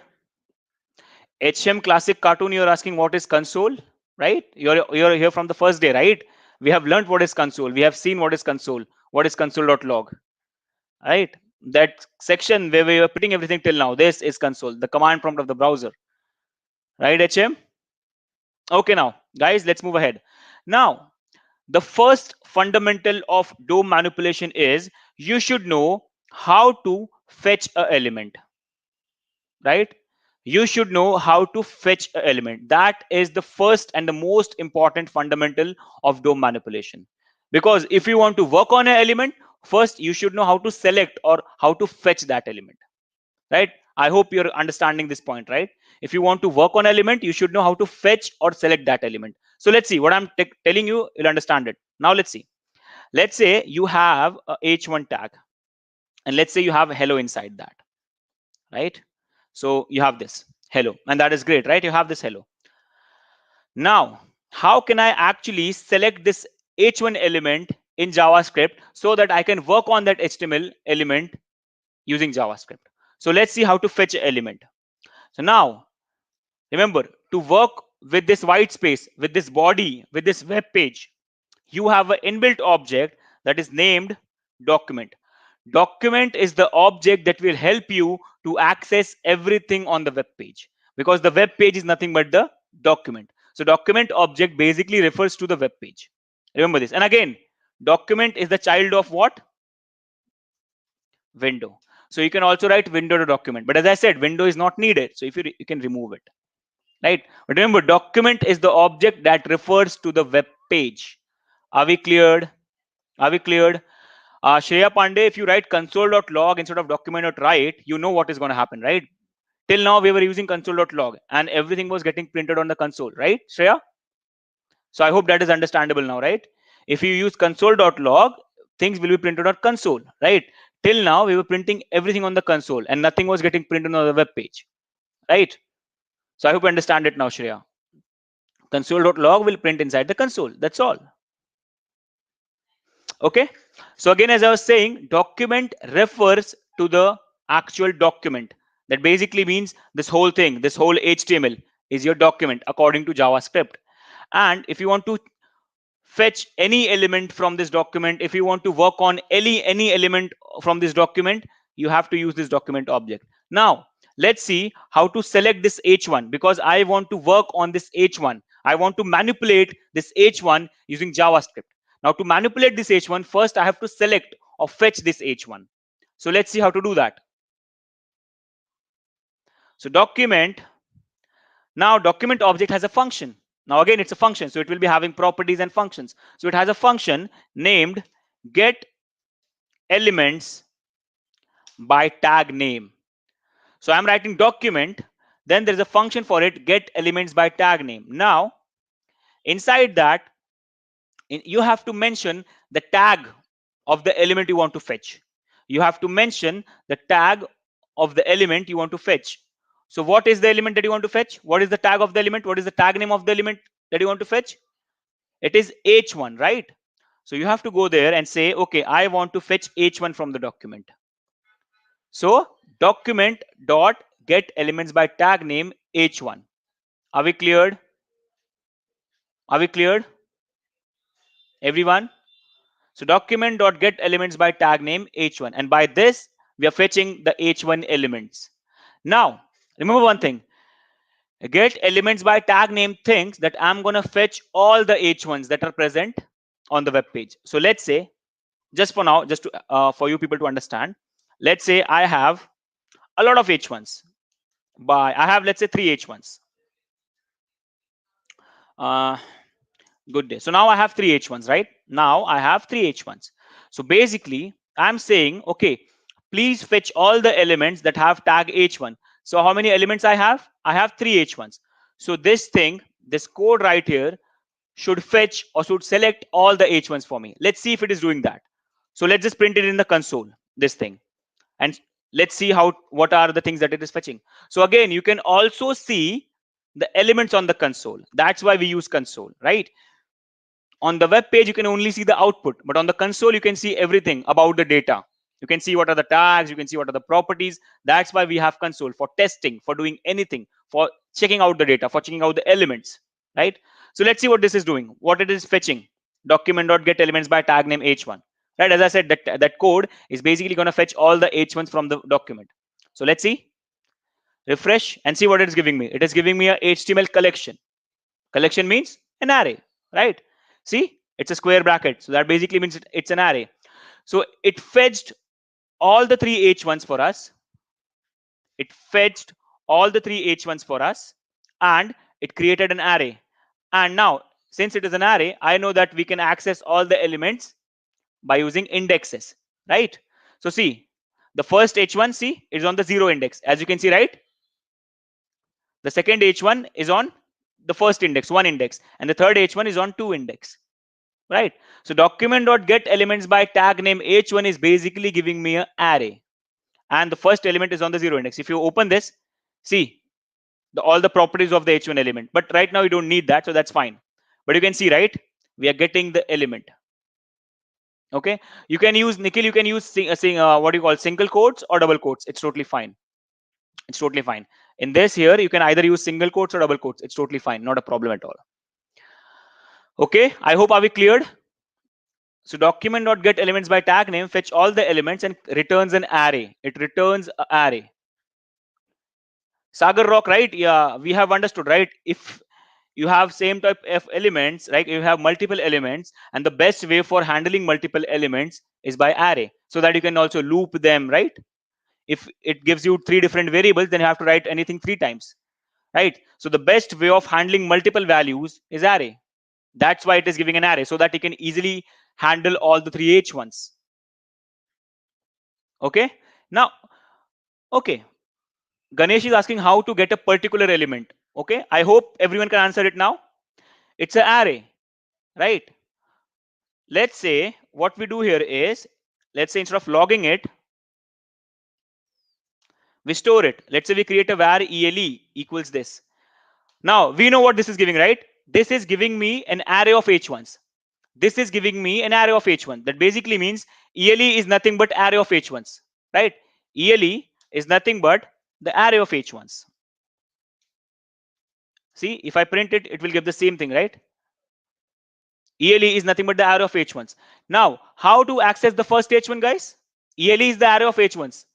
HM Classic Cartoon, you're asking what is console, right? You're here from the first day, right? We have learned what is console. We have seen what is console. What is console.log, right? That section where we were putting everything till now. This is console, the command prompt of the browser, right? HM. Okay, now guys, let's move ahead. Now, the first fundamental of DOM manipulation is you should know how to fetch a element, right? You should know how to fetch an element. That is the first and the most important fundamental of DOM manipulation. Because if you want to work on an element, first you should know how to select or how to fetch that element, right? I hope you're understanding this point, right? If you want to work on element, you should know how to fetch or select that element. So let's see what I'm telling you, you'll understand it. Now let's see. Let's say you have a h1 tag, and let's say you have hello inside that, right? So you have this hello, and that is great, right? You have this hello. Now, how can I actually select this h1 element in JavaScript so that I can work on that HTML element using JavaScript? So let's see how to fetch an element. So now, remember, to work with this white space, with this body, with this web page, you have an inbuilt object that is named document. Document is the object that will help you to access everything on the web page, because the web page is nothing but the document. So document object basically refers to the web page. Remember this. And again, document is the child of what? Window. So you can also write window to document, but as I said, window is not needed. So if you can remove it, right? But remember, document is the object that refers to the web page. Are we cleared? Are we cleared? Shreya Pandey, if you write console.log instead of document.write, you know what is going to happen, right? Till now, we were using console.log and everything was getting printed on the console, right, Shreya? So I hope that is understandable now, right? If you use console.log, things will be printed on console, right? Till now, we were printing everything on the console and nothing was getting printed on the web page, right? So I hope you understand it now, Shreya. Console.log will print inside the console. That's all. Okay. So again, as I was saying, document refers to the actual document. That basically means this whole thing, this whole HTML is your document according to JavaScript. And if you want to fetch any element from this document, if you want to work on any element from this document, you have to use this document object. Now let's see how to select this h1, because I want to work on this h1. I want to manipulate this h1 using JavaScript. Now to manipulate this h1, first I have to select or fetch this h1. So let's see how to do that. So document, now document object has a function. Now again, it's a function, so it will be having properties and functions. So it has a function named get elements by tag name. So I'm writing document, then there's a function for it, get elements by tag name. Now inside that, you have to mention the tag of the element you want to fetch. You have to mention the tag of the element you want to fetch. So what is the element that you want to fetch? What is the tag of the element? What is the tag name of the element that you want to fetch? It is h1, right? So you have to go there and say, okay, I want to fetch h1 from the document. So document dot get elements by tag name h1. Are we cleared? Are we cleared, everyone? So document dot get elements by tag name h1, and by this we are fetching the h1 elements. Now remember one thing, get elements by tag name thinks that I'm going to fetch all the h1s that are present on the web page. So let's say, just for now, just to, for you people to understand, let's say I have a lot of h1s. by, I have, let's say, 3 H1s. Uh, good day. So now I have 3 H1s, right? Now I have 3 H1s. So basically, I'm saying, okay, please fetch all the elements that have tag H1. So how many elements I have? I have 3 H1s. So this thing, this code right here should fetch or should select all the H1s for me. Let's see if it is doing that. So let's just print it in the console, this thing. And let's see how, what are the things that it is fetching. So again, you can also see the elements on the console. That's why we use console, right? On the web page you can only see the output, but on the console you can see everything about the data. You can see what are the tags, you can see what are the properties. That's why we have console, for testing, for doing anything, for checking out the data, for checking out the elements, right? So let's see what this is doing, what it is fetching. Document.get elements by tag name h1, right? As I said, that code is basically going to fetch all the h1s from the document. So let's see, refresh and see what it is giving me. It is giving me a html collection. Collection means an array, right? See, it's a square bracket, so that basically means it's an array. So it fetched all the 3 H1s for us. It fetched all the 3 H1s for us, and it created an array. And now, since it is an array, I know that we can access all the elements by using indexes, right? So see, the first H1, see, is on the 0 index, as you can see, right? The second H1 is on the first index, 1 index, and the third H1 is on 2 index, right? So document.get elements by tag name h1 is basically giving me an array, and the first element is on the 0 index. If you open this, see all the properties of the h1 element, but right now you don't need that, so that's fine. But you can see, right, we are getting the element. Okay, you can use, Nikhil, you can use what do you call, single quotes or double quotes. It's totally fine. It's totally fine. In this here, you can either use single quotes or double quotes. It's totally fine, not a problem at all. Okay, I hope, are we cleared? So document.get elements by tag name fetch all the elements and returns an array. It returns an array. Sagar Rock, right? Yeah, we have understood, right? If you have same type of elements, right? You have multiple elements, and the best way for handling multiple elements is by array, so that you can also loop them, right? If it gives you 3 different variables, then you have to write anything 3 times, right? So the best way of handling multiple values is array. That's why it is giving an array, so that you can easily handle all the 3 H1s. Okay, now, okay, Ganesh is asking how to get a particular element. Okay, I hope everyone can answer it now. It's an array, right? Let's say what we do here is, let's say instead of logging it, we store it. Let's say we create a var ele equals this. Now we know what this is giving, right? This is giving me an array of h1s. This is giving me an array of h1. That basically means ele is nothing but array of h1s, right? ele is nothing but the array of h1s. See, if I print it, it will give the same thing, right? ele is nothing but the array of h1s. Now, how to access the first h1, guys? ele is the array of h1s,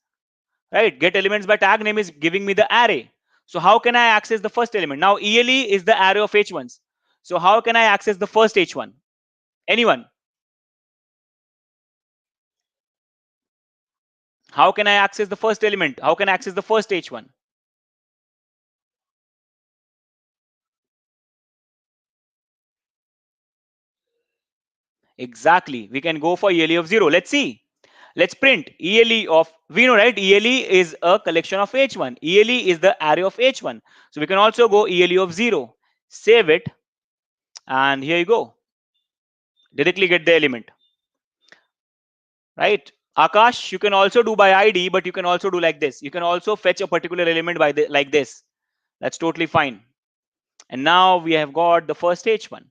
right? Get elements by tag name is giving me the array. So how can I access the first element? Now ele is the array of h1s. So how can I access the first h1? Anyone? How can I access the first element? How can I access the first h1? Exactly. We can go for ele of 0. Let's see. Let's print ele of, we know, right? ele is a collection of h1. ele is the array of h1. So we can also go ele of 0. Save it. And here you go. Directly get the element. Right? Akash, you can also do by ID, but you can also do like this. You can also fetch a particular element by like this. That's totally fine. And now we have got the first h1.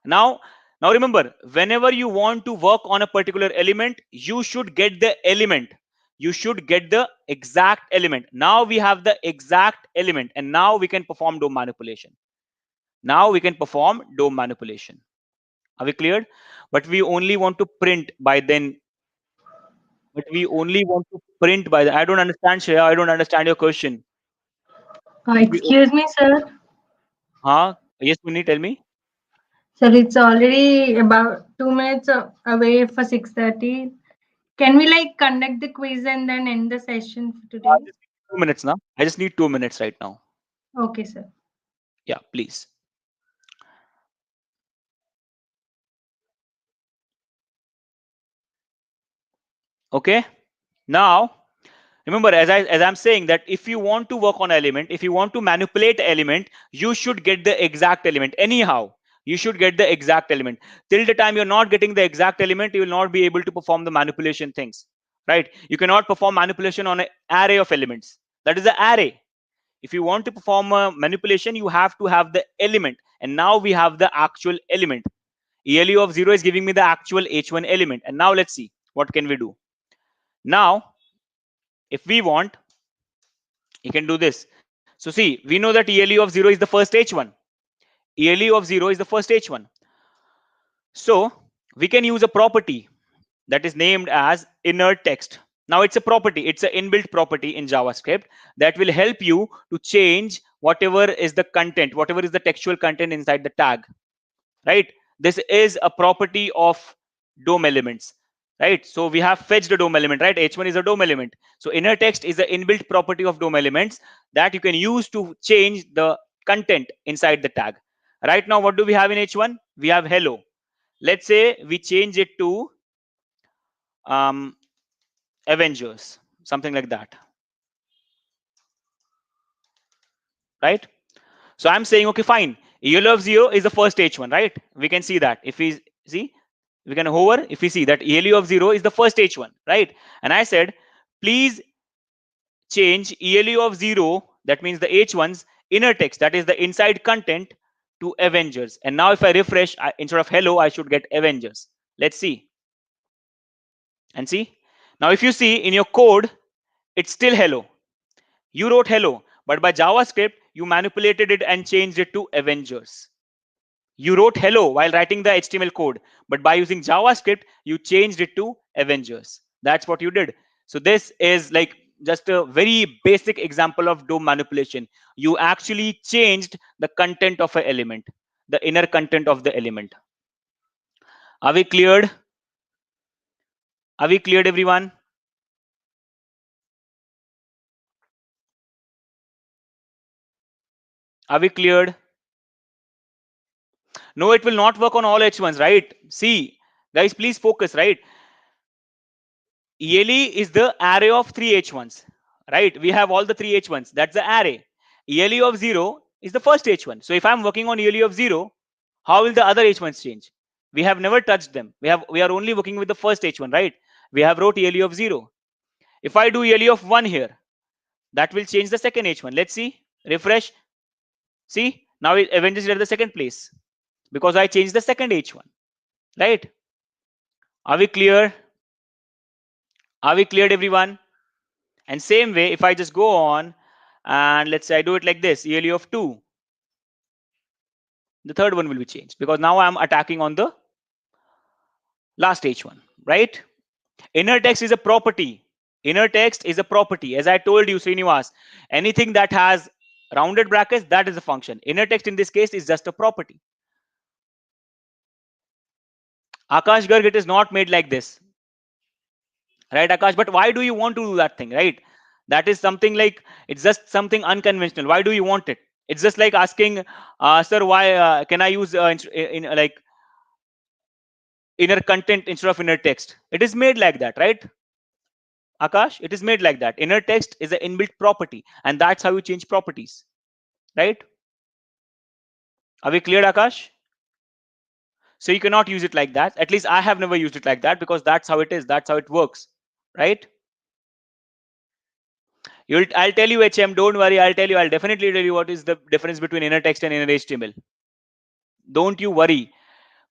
Now remember, whenever you want to work on a particular element, you should get the element. You should get the exact element. Now we have the exact element, and now we can perform DOM manipulation. Now we can perform DOM manipulation. Are we cleared? But we only want to print by then. But we only want to print by the. I don't understand, Shreya. I don't understand your question. Excuse me, sir. Huh? Yes, Munni, tell me. Sir, it's already about 2 minutes away for 6:30. Can we like conduct the quiz and then end the session for today? 2 minutes now. I just need 2 minutes right now. Okay, sir. Yeah, please. Okay. Now, remember, as I'm saying that if you want to work on element, if you want to manipulate element, you should get the exact element. Anyhow, you should get the exact element. Till the time you're not getting the exact element, you will not be able to perform the manipulation things. Right? You cannot perform manipulation on an array of elements. That is the array. If you want to perform a manipulation, you have to have the element. And now we have the actual element. ELU of 0 is giving me the actual H1 element. And now let's see what can we do. Now, if we want, you can do this. So see, we know that ELU of 0 is the first H1. ELU of 0 is the first H1. So we can use a property that is named as inner text. Now it's a property, it's an inbuilt property in JavaScript that will help you to change whatever is the content, whatever is the textual content inside the tag, right? This is a property of DOM elements, right? So we have fetched a DOM element, right? H1 is a DOM element. So inner text is the inbuilt property of DOM elements that you can use to change the content inside the tag. Right now, what do we have in H1? We have hello. Let's say we change it to um, Avengers, something like that, right? So I'm saying, okay, fine. ELO of 0 is the first H1, right? We can see that. If we see, we can hover. If we see that ELU of 0 is the first H1, right? And I said, please change ELU of 0, that means the H1's inner text, that is the inside content, to Avengers. And now if I refresh, instead of hello, I should get Avengers. Let's see. And see, now if you see in your code, it's still hello. You wrote hello, but by JavaScript, you manipulated it and changed it to Avengers. You wrote hello while writing the HTML code, but by using JavaScript, you changed it to Avengers. That's what you did. So this is like just a very basic example of DOM manipulation. You actually changed the content of an element, the inner content of the element. Are we cleared? Are we cleared, everyone? Are we cleared? No, it will not work on all H1s, right? See, guys, please focus, right? ELE is the array of three H1s, right? We have all the three H1s. That's the array. ELE of 0 is the first H1. So if I'm working on ELE of 0, how will the other H1s change? We have never touched them. We are only working with the first H1, right? We have wrote ELE of 0. If I do ELE of 1 here, that will change the second H1. Let's see. Refresh. See, now Avengers is at the second place because I changed the second H1, right? Are we clear? Are we cleared, everyone? And same way, if I just go on and let's say I do it like this, ELE of 2, the third one will be changed because now I'm attacking on the last H1, right? Inner text is a property. Inner text is a property. As I told you, Srinivas, anything that has rounded brackets, that is a function. Inner text in this case is just a property. Akash Garg, it is not made like this, right, Akash? But why do you want to do that thing, right? That is something like, it's just something unconventional. Why do you want it? It's just like asking, sir, why can I use like inner content instead of inner text? It is made like that, right, Akash? It is made like that. Inner text is an inbuilt property, and that's how you change properties, right? Are we clear, Akash? So you cannot use it like that. At least I have never used it like that because that's how it is. That's how it works, right? I'll tell you, HM, don't worry. I'll definitely tell you what is the difference between inner text and inner HTML. Don't you worry.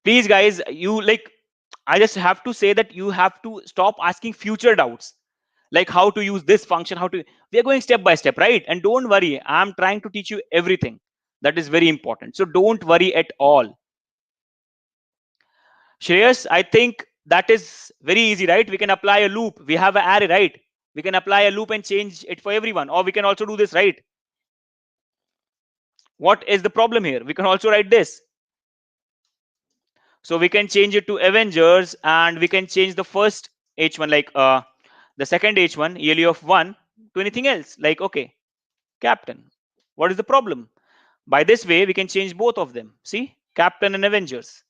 Please, guys, I just have to say that you have to stop asking future doubts, like how to use this function, we are going step by step, right? And don't worry, I'm trying to teach you everything. That is very important. So don't worry at all. Shreyas, I think that is very easy, right? We can apply a loop. We have an array, right? We can apply a loop and change it for everyone. Or we can also do this, right? What is the problem here? We can also write this. So we can change it to Avengers and we can change the first H1, like the second H1, ELE of 1, to anything else. Like, okay, Captain. What is the problem? By this way, we can change both of them. See, Captain and Avengers.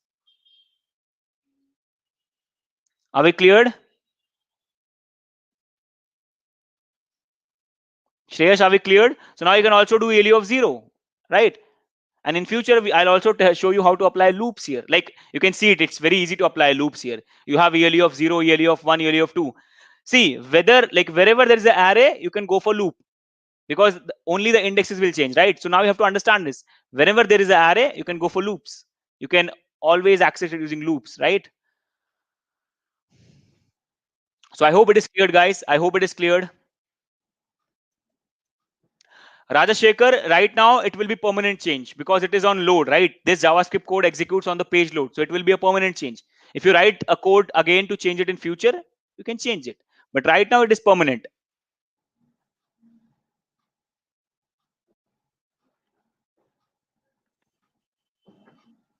Are we cleared? Shreyash, are we cleared? So now you can also do ALU of 0, right? And in future, I'll also show you how to apply loops here. Like you can see it, it's very easy to apply loops here. You have ALU of 0, ALU of 1, ALU of 2. See, whether like wherever there is an array, you can go for loop because only the indexes will change, right? So now you have to understand this. Whenever there is an array, you can go for loops. You can always access it using loops, right? So I hope it is cleared, guys. I hope it is cleared. Rajashekhar, right now it will be permanent change because it is on load, right? This JavaScript code executes on the page load. So it will be a permanent change. If you write a code again to change it in future, you can change it. But right now it is permanent.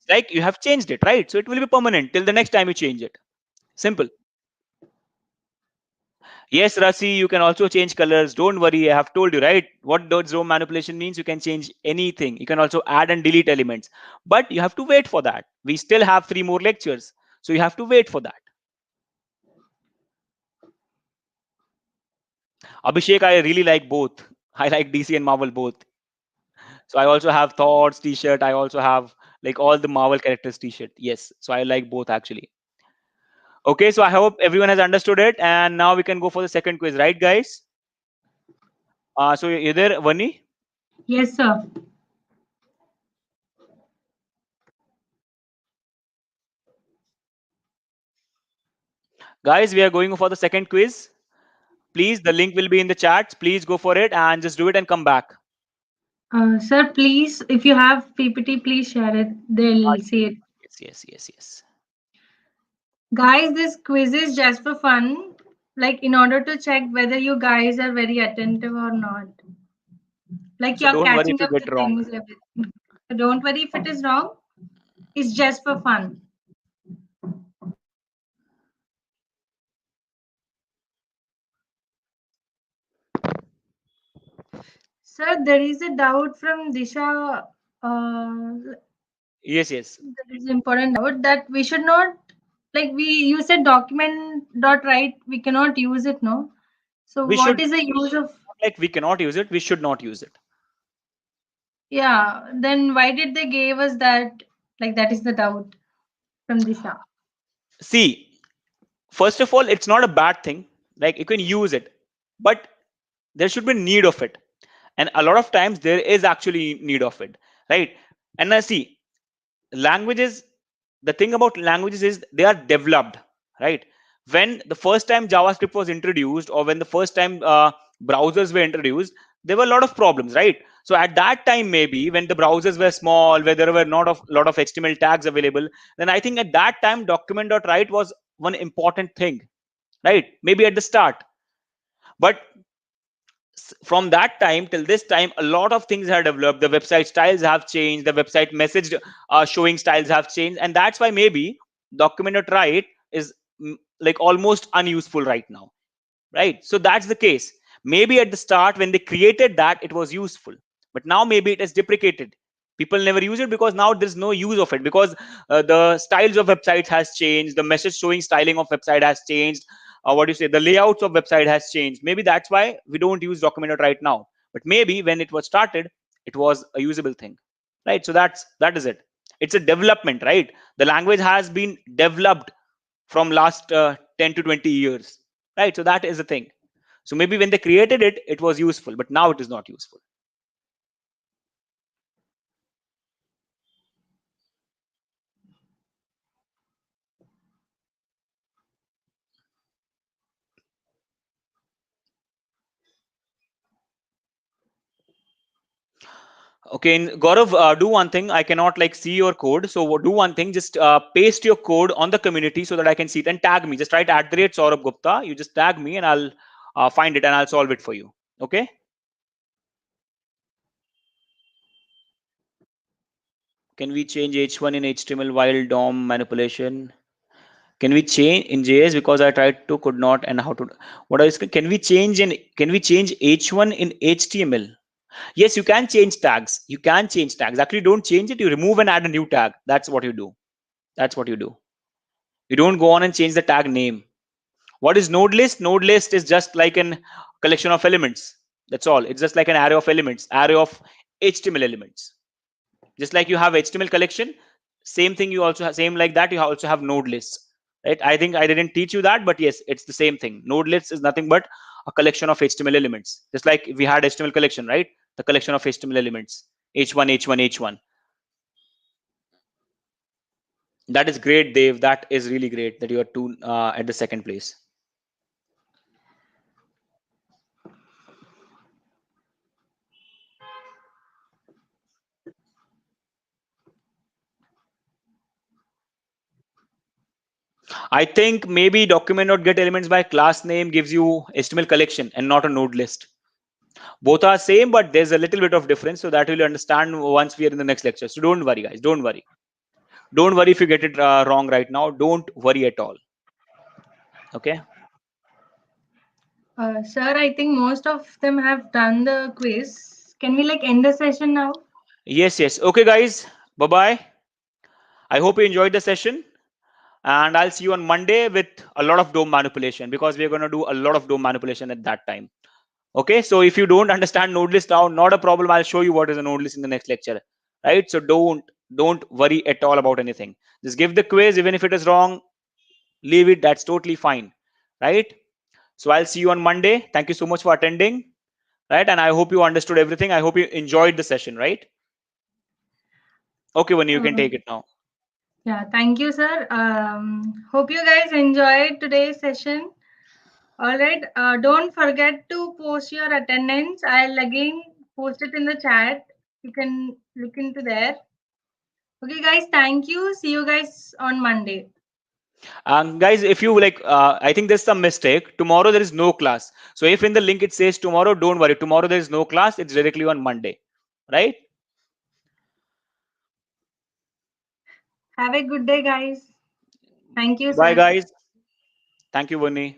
Like you have changed it, right? So it will be permanent till the next time you change it. Simple. Yes, Rasi, you can also change colors. Don't worry, I have told you, right? What does row manipulation means? You can change anything. You can also add and delete elements. But you have to wait for that. We still have 3 more lectures. So you have to wait for that. Abhishek, I really like both. I like DC and Marvel both. So I also have Thor's t-shirt. I also have like all the Marvel characters t-shirt. Yes. So I like both actually. Okay. So I hope everyone has understood it. And now we can go for the second quiz, right, guys? So you there, Vani? Yes, sir. Guys, we are going for the second quiz. Please, the link will be in the chat. Please go for it and just do it and come back. Sir, please, if you have PPT, please share it. They'll see it. Yes. Guys, this quiz is just for fun, like in order to check whether you guys are very attentive or not. Like So you're don't worry if catching you up get the wrong. things, everything. So don't worry if it is wrong. It's just for fun. Sir, there is a doubt from Disha. Yes. There is important doubt that we should not, like we you said document dot write, we cannot use it, no? So We what should, is the use of, like, we cannot use it. We should not use it. yeah, then why did they give us that, like that is the doubt from Disha. See, first of all, it's not a bad thing. Like, you can use it, but there should be need of it. And a lot of times there is actually need of it, right? And I see languages, the thing about languages is they are developed, right? When the first time JavaScript was introduced, or when the first time browsers were introduced, there were a lot of problems, right? So at that time, maybe when the browsers were small, where there were not of lot of HTML tags available, then I think at that time document.write was one important thing, right? Maybe at the start. But from that time till this time, a lot of things have developed. The website styles have changed, the website message showing styles have changed, and that's why maybe document.write is like almost unuseful right now, right? So that's the case. Maybe at the start when they created that, it was useful, but now maybe it is deprecated. People never use it because now there's no use of it, because the styles of websites has changed, the message showing styling of website has changed, what do you say, the layouts of website has changed. Maybe that's why we don't use document right now, but maybe when it was started, it was a usable thing, right? So that is it. It's a development, right? The language has been developed from last 10 to 20 years, right? So that is the thing. So maybe when they created it, it was useful, but now it is not useful. Okay, and Gaurav, do one thing. I cannot like see your code, so do one thing. Just paste your code on the community so that I can see it, and tag me. Just write @Saurabh Gupta. You just tag me, and I'll find it and I'll solve it for you. Okay? Can we change H1 in HTML while DOM manipulation? Can we change in JS because I tried to could not and how to what else can we change in can we change h1 in HTML? Yes, you can change tags. You can change tags. Actually, don't change it. You remove and add a new tag. That's what you do. That's what you do. You don't go on and change the tag name. What is node list? Node list is just like an collection of elements. That's all. It's just like an array of elements, array of HTML elements. Just like you have HTML collection, same thing you also have, same like that you also have node lists, right? I think I didn't teach you that, but yes, it's the same thing. Node lists is nothing but a collection of HTML elements. Just like we had HTML collection, right? The collection of HTML elements, h1, h1, h1. That is great, Dave. That is really great that you are two at the second place. I think maybe document.get elements by class name gives you HTML collection and not a node list. Both are same, but there's a little bit of difference. So that we'll understand once we are in the next lecture. So don't worry, guys. Don't worry. Don't worry if you get it wrong right now. Don't worry at all. Okay. Sir, I think most of them have done the quiz. Can we like end the session now? Yes, yes. Okay, guys. Bye bye. I hope you enjoyed the session. And I'll see you on Monday with a lot of DOM manipulation because we're going to do a lot of DOM manipulation at that time. Okay. So if you don't understand node list now, not a problem. I'll show you what is a node list in the next lecture. Right. So don't worry at all about anything. Just give the quiz. Even if it is wrong, leave it. That's totally fine. Right. So I'll see you on Monday. Thank you so much for attending. Right. And I hope you understood everything. I hope you enjoyed the session. Right. Okay, when you can take it now. Yeah, thank you, sir. Hope you guys enjoyed today's session. All right. Don't forget to post your attendance. I'll again post it in the chat. You can look into there. Okay, guys. Thank you. See you guys on Monday. Guys, if you like, I think there's some mistake. Tomorrow there is no class. So if in the link it says tomorrow, don't worry. Tomorrow there is no class. It's directly on Monday, right? Have a good day, guys. Thank you, Bye, sir. guys. Thank you, Vani.